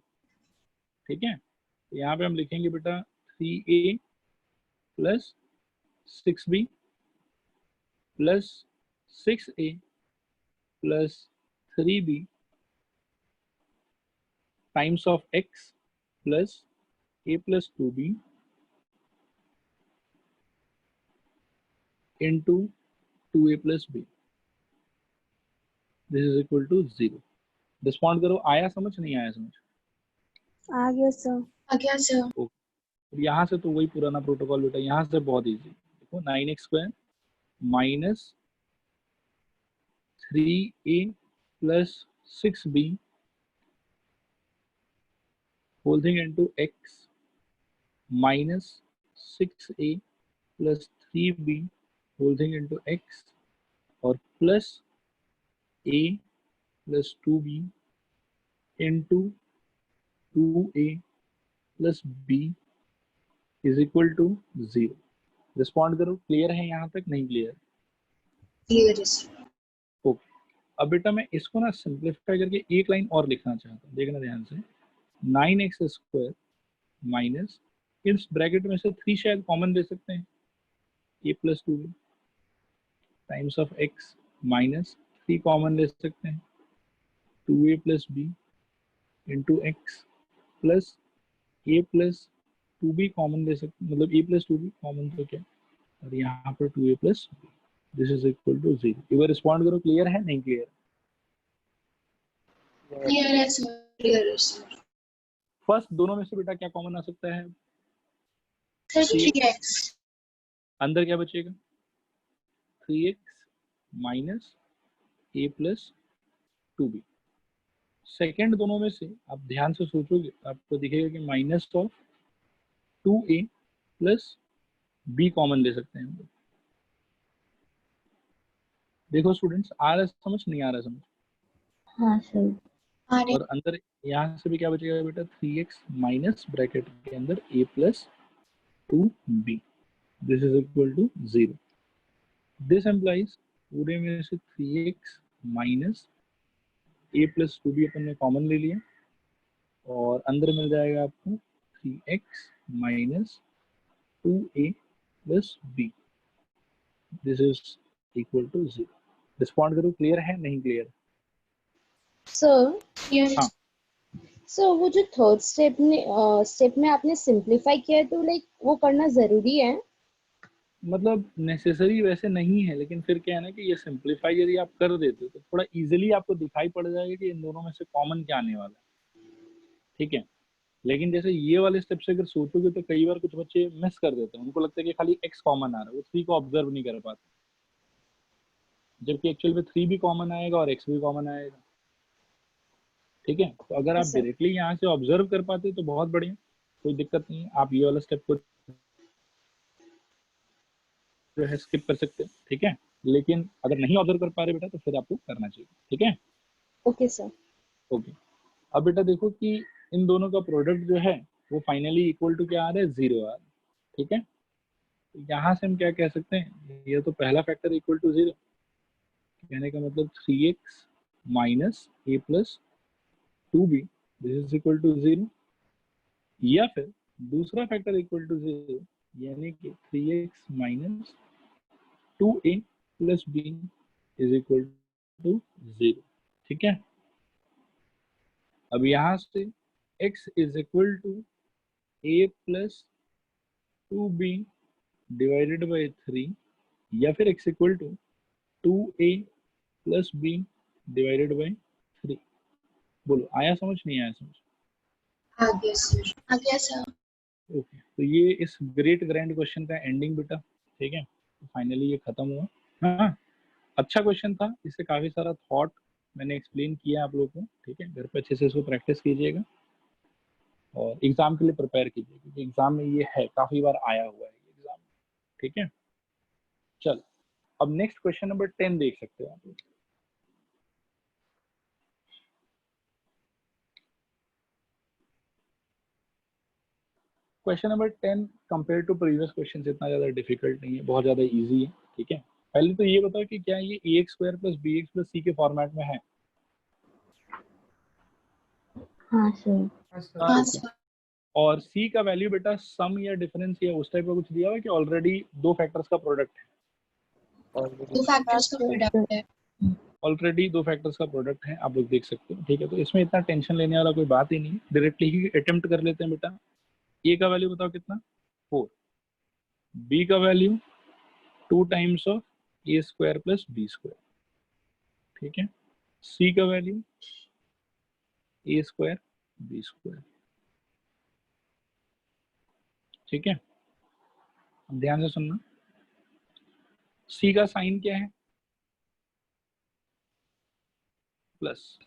Speaker 1: ठीक है। तो यहाँ पे हम लिखेंगे बेटा 3a plus 6b plus 6a plus 3b times of x plus a plus 2b into 2a plus b। This is equal to 0। Respond करो, आया समझ नहीं आया समझ?
Speaker 2: आ गया सर।
Speaker 3: आ गया सर।
Speaker 1: ओके, यहाँ से तो वही पुराना प्रोटोकॉल बेटा, यहाँ से बहुत इजी। देखो 9x square minus 3a plus 6b whole thing into x minus 6a plus 3b whole thing into x और plus a plus 2b into 2a plus b is equal to 0। Respond करो, clear है यहाँ तक? नहीं clear?
Speaker 3: Clear है sir.
Speaker 1: Okay, अब बेटा मैं इसको ना सिंप्लीफाई करके एक लाइन और लिखना चाहता हूँ, देखना ध्यान से। 9x स्क्वायर माइनस, इस ब्रैकेट में से 3 शायद कॉमन दे सकते हैं, a plus 2b times of x minus 3 common ले सकते हैं 2a plus b into x plus a plus 2b common ले सकते, मतलब a प्लस 2b कॉमन तो क्या, और यहाँ पर 2a plus b, this is equal to 0। एक बार रिस्पॉन्ड करो, क्लियर है नहीं क्लियर?
Speaker 3: क्लियर है सर। क्लियर है सर।
Speaker 1: फर्स्ट दोनों में से बेटा क्या कॉमन आ सकता है?
Speaker 3: Sir 3x।
Speaker 1: अंदर क्या बचेगा? 3x minus a plus 2b। Second दोनों में से आप ध्यान से सोचोगे आपको दिखेगा कि minus of 2a plus b common ले सकते हैं हम लोग। देखो स्टूडेंट्स, आ रहा है समझ नहीं आ रहा समझ?
Speaker 2: हाँ सर।
Speaker 1: और अंदर यहाँ से भी क्या बचेगा बेटा? 3x माइनस ब्रैकेट के अंदर a plus 2b, this is equal to 0। This implies पूरे में से 3x minus a plus 2b अपन ने कॉमन ले लिया और अंदर मिल जाएगा आपको 3x minus 2a plus b, this is equal to 0। Respond करो, क्लियर है नहीं क्लियर?
Speaker 2: सर
Speaker 3: क्लियर है।
Speaker 1: हाँ।
Speaker 2: सर वो जो थर्ड स्टेप में आपने सिंपलीफाई किया है, तो लाइक वो करना जरूरी है?
Speaker 1: मतलब नेसेसरी वैसे नहीं है, लेकिन फिर क्या है ना कि ये सिंपलीफाई यदि आप कर देते तो थोड़ा इजीली आपको दिखाई पड़ जाएगा कि इन दोनों में से कॉमन क्या आने वाला है, ठीक है। लेकिन जैसे ये वाले स्टेप से अगर सोचोगे तो कई बार कुछ बच्चे मिस कर देते हैं, उनको लगता है कि खाली x कॉमन आ रहा है, वो 3 को ऑब्जर्व नहीं कर पाते, जबकि एक्चुअल में 3 भी कॉमन आएगा और x भी कॉमन आएगा, ठीक है। तो अगर आप डायरेक्टली यहाँ से ऑब्जर्व कर पाते तो बहुत बढ़िया, कोई दिक्कत नहीं है, आप ये वाला स्टेप को जो है स्किप कर सकते हैं, ठीक है। लेकिन अगर नहीं ऑब्जर्व कर पा रहे बेटा तो फिर आपको करना चाहिए, ठीक है।
Speaker 2: Okay sir.
Speaker 1: ओके, अब बेटा देखो कि इन दोनों का प्रोडक्ट जो है वो फाइनली इक्वल टू क्या आ रहा है? 0 आ रहा है, ठीक है। तो यहाँ से हम क्या कह सकते हैं, ये तो पहला फैक्टर इक्वल टू 0, कहने का मतलब 3x minus a plus 2b this is equal to 0, या फिर दूसरा फैक्टर इक्वल टू 0 यानी कि 3x minus 2a plus b is equal to 0, ठीक है। अब यहाँ से x is equal to a plus 2b divided by 3, या फिर x equal to 2a plus b divided by 3। बोलो आया समझ नहीं आया समझ?
Speaker 3: आ गया सर। आ गया सर।
Speaker 1: ओके, तो ये इस ग्रेट ग्रैंड क्वेश्चन का एंडिंग बेटा, ठीक है। तो फाइनली ये खत्म हुआ। हाँ, अच्छा क्वेश्चन था, इससे काफी सारा थॉट मैंने एक्सप्लेन किया आप लोगों को, ठीक है। घर पे अच्छे से इसको प्रैक्टिस कीजिएगा और एग्जाम के लिए प्रिपेयर कीजिए, क्योंकि एग्जाम में ये है, काफी बार आया हुआ है ये एग्जाम, ठीक है। चल, अब नेक्स्ट क्वेश्चन नंबर 10 देख सकते हो आप लोग। Question number 10 compare to previous question इतना ज्यादा डिफिकल्ट नहीं है, बहुत ज्यादा इजी है, ठीक है। पहले तो ये बताओ कि क्या ये ax square plus bx plus c के फॉर्मेट में है?
Speaker 2: हाँ सर।
Speaker 4: हाँ सर।
Speaker 3: हाँ सर।
Speaker 1: और c का वैल्यू बेटा सम या डिफरेंस या उस टाइप का कुछ दिया हुआ है कि ऑलरेडी दो फैक्टर्स का प्रोडक्ट है?
Speaker 3: दो फैक्टर्स का प्रोडक्ट है।
Speaker 1: ऑलरेडी दो फैक्टर्स का प्रोडक्ट है, आप लोग देख सकते हो, ठीक है। तो इसमें इतना टेंशन लेने वाला कोई बात ही नहीं है, डायरेक्टली ही अटेम्प्ट कर लेते हैं बेटा। a का वैल्यू बताओ कितना? 4, b का value 2 times of a square plus b square, ठीक है। सी का वैल्यू ए स्क्वायर बी स्क्वायर। ठीक है, अब ध्यान से सुनना, सी का साइन क्या है, प्लस,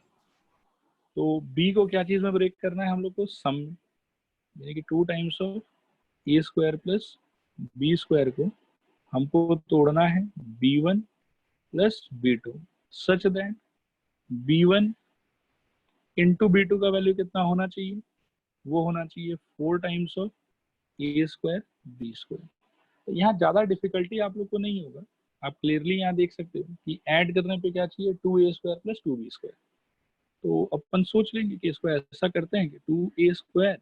Speaker 1: तो बी को क्या चीज में ब्रेक करना है हम लोग को, सम में, यानी कि 2 times of a square plus b square को हमको तोड़ना है b1 plus b2 such that b1 into b2 का वैल्यू कितना होना चाहिए, वो होना चाहिए 4 times of a square b square. तो यहाँ ज्यादा डिफिकल्टी आप लोग को नहीं होगा, आप क्लियरली यहाँ देख सकते हो कि ऐड करने पे क्या चाहिए, 2a square plus 2b square. तो अपन सोच लेंगे कि इसको ऐसा करते हैं कि 2a square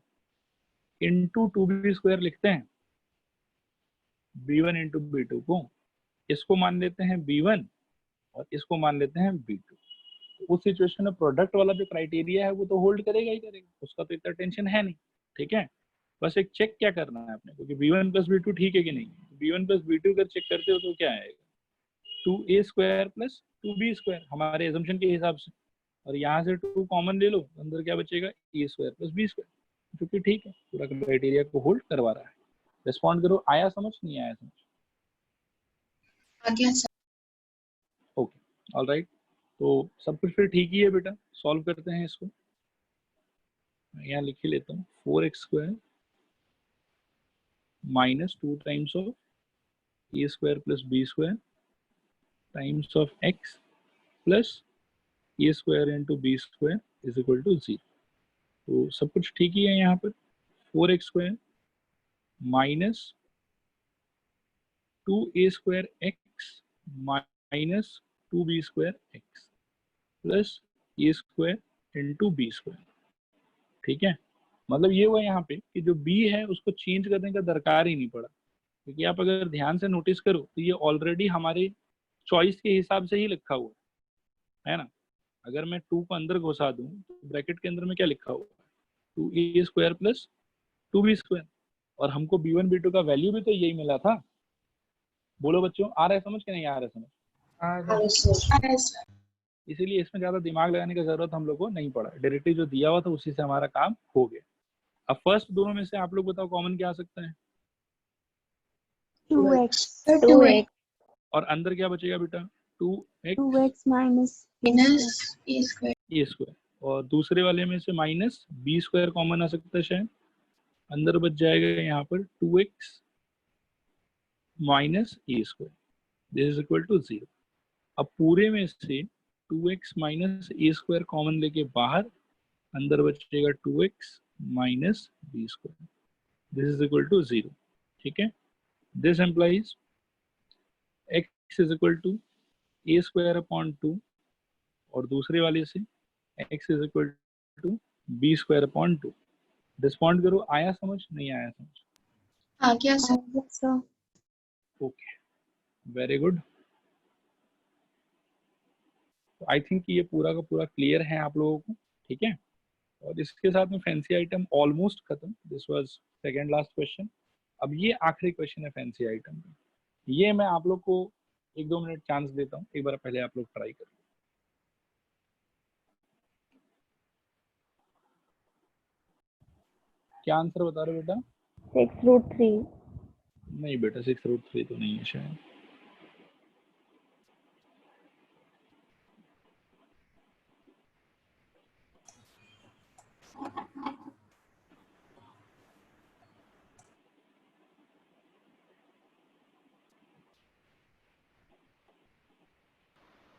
Speaker 1: into 2b square लिखते हैं, b1 इंटू b2 को, इसको मान लेते हैं b1 और इसको मान लेते हैं b2। तो उस सिचुएशन में प्रोडक्ट वाला जो क्राइटेरिया है वो तो होल्ड करेगा ही करेगा, उसका तो इतना टेंशन है नहीं। ठीक है, बस एक चेक क्या करना है आपने, क्योंकि b1 प्लस b2 ठीक है कि नहीं, b1 प्लस b2 अगर चेक करते हो तो क्या आएगा, 2a square plus 2b square हमारे एजम्पशन के हिसाब से, और यहाँ से 2 कॉमन ले लो, अंदर क्या बचेगा, a square plus b square, जो कि ठीक है, पूरा क्राइटेरिया को होल्ड करवा रहा है। रिस्पॉन्ड करो, आया समझ, नहीं आया समझ?
Speaker 3: आ गया सर।
Speaker 1: ओके, ऑल राइट, तो सब कुछ फिर ठीक ही है बेटा, सॉल्व करते हैं इसको। मैं यहाँ लिख ही लेता हूँ, 4x square minus 2 times of a square plus b square times of x plus a square into b square is equal to 0। तो सब कुछ ठीक ही है यहाँ पर, 4x square minus 2a square x minus 2b square x plus a square into b square. ठीक है, मतलब ये हुआ यहाँ पे कि जो b है उसको चेंज करने का दरकार ही नहीं पड़ा, क्योंकि आप अगर ध्यान से नोटिस करो तो ये ऑलरेडी हमारे चॉइस के हिसाब से ही लिखा हुआ है ना। अगर मैं 2 को अंदर घुसा दूं तो ब्रैकेट के अंदर में क्या लिखा हुआ है, 2a square plus 2b square, और हमको b1 b2 का वैल्यू भी तो यही मिला था। बोलो बच्चों, आ रहा है समझ के नहीं आ रहा है समझ?
Speaker 4: आ
Speaker 3: आ
Speaker 4: गया।
Speaker 3: गया सर।
Speaker 1: इसीलिए इसमें ज्यादा दिमाग लगाने की जरूरत हम लोग को नहीं पड़ा, डायरेक्टली जो दिया हुआ था उसी से हमारा काम हो गया। अब फर्स्ट दोनों में से आप लोग बताओ कॉमन क्या आ सकता है,
Speaker 2: 2x
Speaker 3: सर
Speaker 2: 2x
Speaker 1: और अंदर क्या बचेगा बेटा, 2x
Speaker 2: 2x minus
Speaker 3: minus a square.
Speaker 1: A square, और दूसरे वाले में से माइनस बी स्क्वायर कॉमन आ सकता है शायद, अंदर बच जाएगा यहाँ पर 2x minus a square, this is equal to 0। अब पूरे में से 2x minus a square common लेके बाहर, अंदर बचेगा 2x minus b square, this is equal to 0। ठीक है, this implies x is equal to a square upon 2, और दूसरे वाले से x is equal to b square upon 2। Respond करो, आया समझ, नहीं आया समझ?
Speaker 3: आ गया sir.
Speaker 1: Okay, very good. I think ये पूरा का पूरा क्लियर है आप लोगों को। ठीक है, और इसके साथ में फैंसी आइटम ऑलमोस्ट खत्म, this was second last question. अब ये आखिरी क्वेश्चन है फैंसी आइटम का, ये मैं आप लोग को 1-2 मिनट चांस देता हूँ, एक बार पहले आप लोग ट्राई करो। क्या आंसर बता रहे हो बेटा?
Speaker 2: 6√3।
Speaker 1: नहीं बेटा, 6√3 तो नहीं है शायद।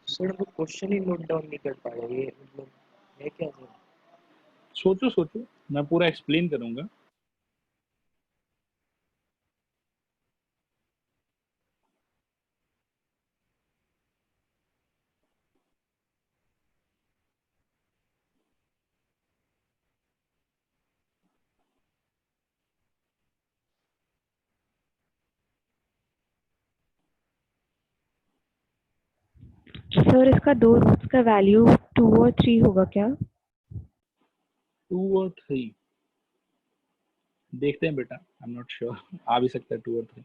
Speaker 5: सर वो क्वेश्चन ही नोट डाउन नहीं कर पाया, ये मतलब है क्या सर?
Speaker 1: सोचो सोचो, मैं पूरा एक्सप्लेन करूंगा।
Speaker 6: सर इसका 2 रूट्स का वैल्यू 2 और 3 होगा क्या?
Speaker 1: 2 और 3 देखते हैं बेटा, आई एम नॉट श्योर, आ भी सकता है 2 और 3।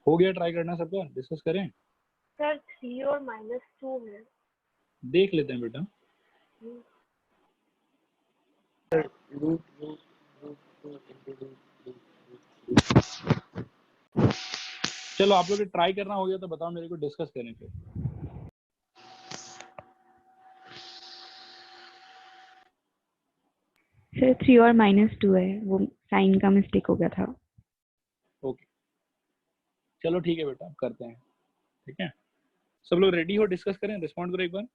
Speaker 1: हो गया ट्राई करना सबका, डिस्कस करें।
Speaker 6: सर 3 और -2 है।
Speaker 1: देख लेते हैं बेटा।
Speaker 5: Root root root 2 into root.
Speaker 1: चलो आप लोग ट्राई करना हो गया तो बताओ मेरे को, डिस्कस करें फिर।
Speaker 6: सर 3 और -2 है, वो साइन का मिस्टेक हो गया था।
Speaker 1: ओके चलो ठीक है बेटा, अब करते हैं। ठीक है, सब लोग रेडी हो, डिस्कस करें, रिस्पॉन्ड करो एक बार।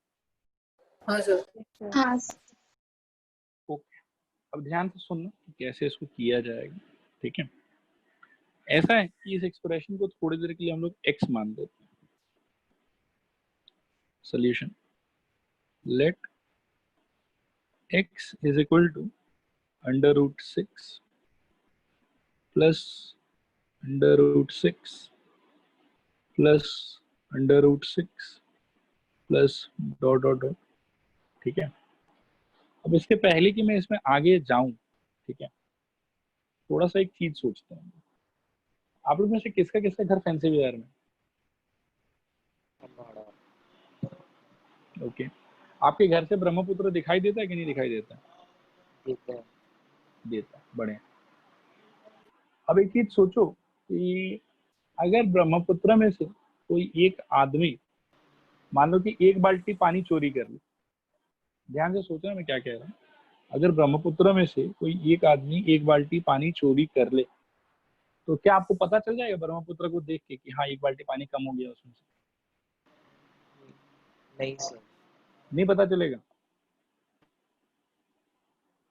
Speaker 4: हाँ सर।
Speaker 3: हाँ
Speaker 1: ओके, अब ध्यान से सुनना कि कैसे इसको किया जाएगा। ठीक है, ऐसा है कि इस एक्सप्रेशन को थोड़ी देर के लिए हम लोग x मान देते हैं। Solution let x is equal to √6 plus √6 plus √6 plus dot dot dot. ठीक है, अब इसके पहले कि मैं इसमें आगे जाऊं, ठीक है, थोड़ा सा एक चीज सोचते हैं। आप लोग में से किसका किसका घर फैंसी बाजार में?
Speaker 5: हमारा
Speaker 1: ओके, आपके घर से ब्रह्मपुत्र दिखाई देता है कि नहीं दिखाई देता?
Speaker 5: देता है।
Speaker 1: देता है, बढ़िया। अब एक चीज सोचो कि अगर ब्रह्मपुत्र में से कोई एक आदमी मान लो कि 1 बाल्टी पानी चोरी कर ले, ध्यान से सोचना मैं क्या कह रहा हूँ। अगर ब्रह्मपुत्र में से कोई एक आदमी 1 बाल्टी पानी चोरी कर ले, तो क्या आपको पता चल जाएगा ब्रह्मपुत्र को देख के कि हाँ 1 बाल्टी पानी कम हो गया उसमें से?
Speaker 5: नहीं सर।
Speaker 1: नहीं पता चलेगा।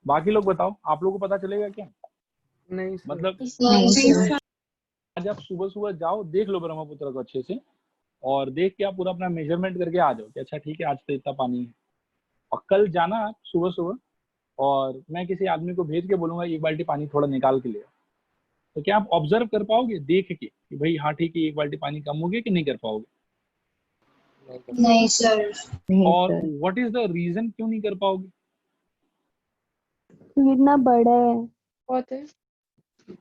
Speaker 1: बाकी लोग बताओ, आप लोगों को पता चलेगा क्या?
Speaker 4: नहीं सर।
Speaker 1: मतलब
Speaker 3: नहीं
Speaker 1: आज आप सुबह सुबह जाओ, देख लो ब्रह्मपुत्र को अच्छे से, और देख के आप पूरा अपना मेजरमेंट करके आ जाओ कि अच्छा ठीक है आज तो इतना पानी है। और कल जाना आप सुबह सुबह, और मैं किसी आदमी को भेज के बोलूंगा 1 बाल्टी पानी थोड़ा निकाल के ले आओ, तो क्या आप ऑब्जर्व कर पाओगे देख के कि भाई हाँ ठीक है 1 बाल्टी पानी कम हो गया कि नहीं कर पाओगे?
Speaker 3: नहीं सर।
Speaker 1: और व्हाट इज द रीजन, क्यों नहीं कर पाओगे?
Speaker 2: इतना बड़ा है।
Speaker 3: बहुत है।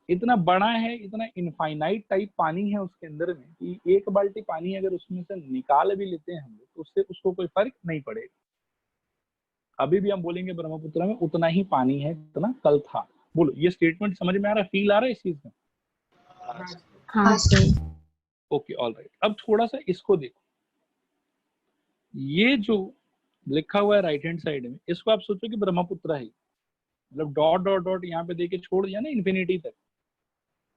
Speaker 1: इतना बड़ा है, इतना इनफाइनाइट टाइप पानी है उसके अंदर में कि 1 बाल्टी पानी अगर उसमें से निकाल भी लेते हैं हम लोग तो उससे उसको कोई फर्क नहीं पड़ेगा। अभी भी हम बोलेंगे ब्रह्मपुत्र में उतना ही पानी है जितना कल था। बोलो, ये स्टेटमेंट समझ में आ रहा है, फील आ रहा है इस चीज में?
Speaker 3: हाँ सर।
Speaker 1: ओके ऑलराइट, अब थोड़ा सा इसको देखो। ये जो लिखा हुआ है राइट हैंड साइड में, इसको आप सोचो कि ब्रह्मपुत्र है, मतलब डॉट डॉट डॉट यहाँ पे देके छोड़ दिया ना इन्फिनिटी तक,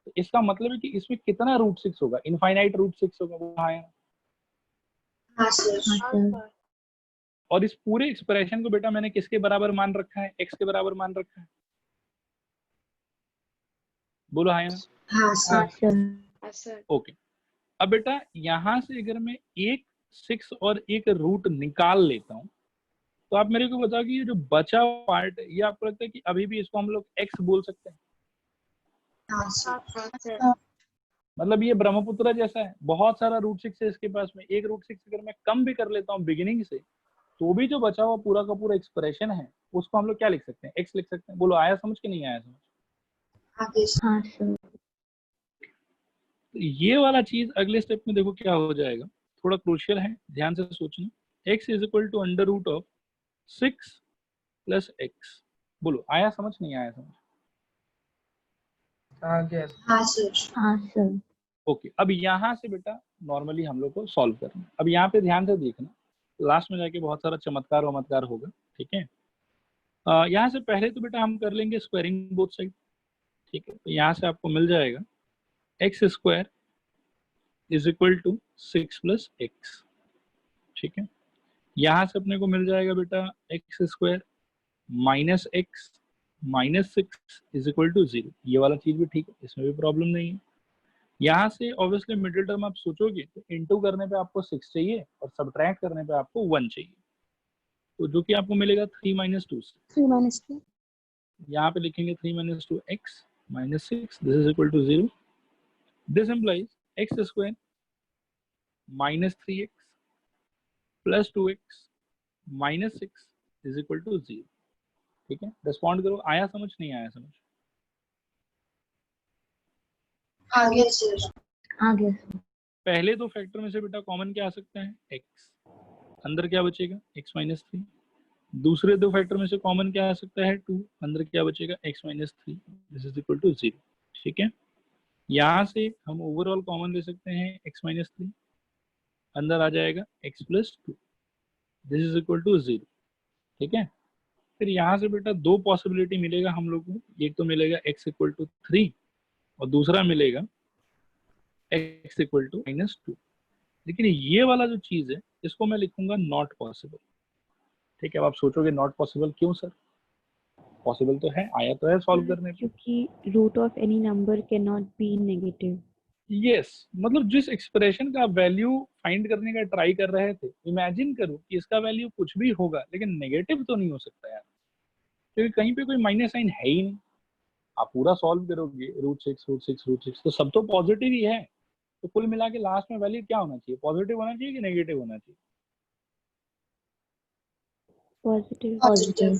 Speaker 1: तो इसका मतलब है कि इसमें कितना √6 होगा? इनफाइनाइट √6 होगा, वो हाँ है।
Speaker 3: हाँ सर।
Speaker 1: और इस पूरे एक्सप्रेशन को बेटा मैंने किसके बराबर मान रखा है? x के बराबर मान रखा है। बोलो हाँ या ना?
Speaker 3: हाँ
Speaker 4: हाँ
Speaker 3: सर।
Speaker 1: ओके, अब बेटा यहां से अगर मैं 6 और एक रूट निकाल लेता हूं, तो आप मेरे को बताओ कि ये जो बचा पार्ट है, ये आपको लगता है कि अभी भी इसको हम लोग x बोल सकते हैं?
Speaker 3: हाँ सर।
Speaker 1: मतलब ये ब्रह्मपुत्र जैसा है, बहुत सारा √6 है इसके पास में। एक √6 अगर मैं कम भी कर लेता हूँ बिगिनिंग से, तो भी जो बचा हुआ पूरा का पूरा एक्सप्रेशन है उसको हम लोग क्या लिख सकते हैं? x लिख सकते हैं। बोलो आया समझ के नहीं आया समझ?
Speaker 3: हाँ सर।
Speaker 1: तो ये वाला चीज अगले स्टेप में देखो क्या हो जाएगा, थोड़ा क्रूशियल है, ध्यान से सोचना। x is equal to √6 plus x। बोलो आया समझ नहीं आया समझ?
Speaker 4: हाँ गया सर।
Speaker 3: हाँ सर।
Speaker 1: ओके, अब यहाँ से बेटा नॉर्मली हम लोग को सॉल्व करना है। अब यहाँ पे ध्यान से देखना, लास्ट में जाके बहुत सारा चमत्कार वमत्कार होगा। ठीक है, यहाँ से पहले तो बेटा हम कर लेंगे स्क्वायरिंग बोथ साइड। ठीक है, तो यहाँ से आपको मिल जाएगा x² is equal to 6 plus x। ठीक है, यहाँ से अपने को मिल जाएगा बेटा x² minus x minus 6 is equal to 0। ये वाला चीज भी ठीक है, इसमें भी प्रॉब्लम नहीं है। यहाँ से ऑब्वियसली मिडिल टर्म आप सोचोगे तो इनटू करने पे आपको 6 चाहिए और सब्ट्रैक्ट करने पे आपको 1 चाहिए, तो जो कि आपको मिलेगा 3 - 2 से।
Speaker 2: 3 - 2।
Speaker 1: यहाँ पे लिखेंगे 3 - 2 x minus 6, this is equal to 0। This implies x² minus 3x plus 2x minus 6 is equal to 0। ठीक है, रिस्पॉन्ड करो, आया समझ नहीं आया समझ?
Speaker 3: हाँ सर।
Speaker 2: आ गया सर।
Speaker 1: पहले दो फैक्टर में से बेटा कॉमन क्या आ सकता है, x, अंदर क्या बचेगा x माइनस 3। दूसरे दो फैक्टर में से कॉमन क्या आ सकता है 2, अंदर क्या बचेगा x minus 3, this is equal to 0। ठीक है, यहाँ से हम ओवरऑल कॉमन ले सकते हैं x माइनस 3, अंदर आ जाएगा x plus 2, this is equal to 0। ठीक है, फिर यहाँ से बेटा दो पॉसिबिलिटी मिलेगा हम लोग को, एक तो मिलेगा x इक्वल टू 3 और दूसरा मिलेगा x इक्वल टू माइनस 2। लेकिन ये वाला जो चीज है इसको मैं लिखूंगा नॉट पॉसिबल। ठीक है, अब आप सोचोगे नॉट पॉसिबल क्यों सर, पॉसिबल तो है, आया तो है सॉल्व करने पे।
Speaker 6: क्योंकि root of any number can not be negative.
Speaker 1: Yes, मतलब जिस एक्सप्रेशन का वैल्यू फाइंड करने का ट्राई कर रहे थे, इमेजिन करो कि इसका वैल्यू कुछ भी होगा लेकिन नेगेटिव तो नहीं हो सकता यार, क्योंकि कहीं पे कोई माइनस साइन है ही नहीं। आप पूरा सॉल्व करोगे √6 तो सब तो पॉजिटिव ही है, तो कुल मिला के लास्ट में वैल्यू क्या होना चाहिए, पॉजिटिव होना चाहिए कि नेगेटिव होना चाहिए?
Speaker 6: पॉजिटिव।
Speaker 3: Positive.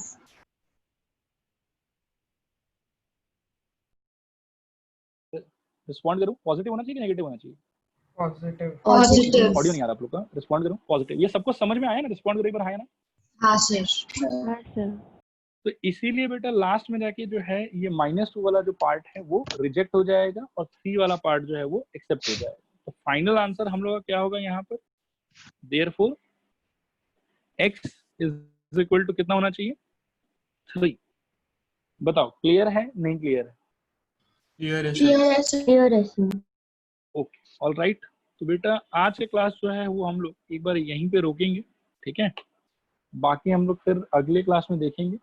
Speaker 1: रिस्पॉन्ड करूं, पॉजिटिव होना चाहिए कि नेगेटिव होना चाहिए?
Speaker 4: पॉजिटिव।
Speaker 3: Positive.
Speaker 1: ऑडियो नहीं आ रहा आप लोग का, रिस्पॉन्ड करूं पॉजिटिव। ये सबको समझ में आया ना, रिस्पॉन्ड करो एक बार, आया ना?
Speaker 3: हाँ सर।
Speaker 6: हाँ सर।
Speaker 1: तो इसीलिए बेटा लास्ट में जाके जो है ये -2 वाला जो पार्ट है वो रिजेक्ट हो जाएगा और 3 वाला पार्ट जो है वो एक्सेप्ट हो जाएगा। तो फाइनल आंसर हम लोग का क्या होगा यहाँ पर, therefore x is equal to कितना होना चाहिए, 3। बताओ क्लियर है नहीं क्लियर है?
Speaker 3: Clear है सर।
Speaker 2: क्लियर है सर।
Speaker 1: Okay, all right. तो बेटा आज के क्लास जो है वो हम लोग एक बार यहीं पे रोकेंगे, ठीक है? बाकी हम लोग फिर अगले क्लास में देखेंगे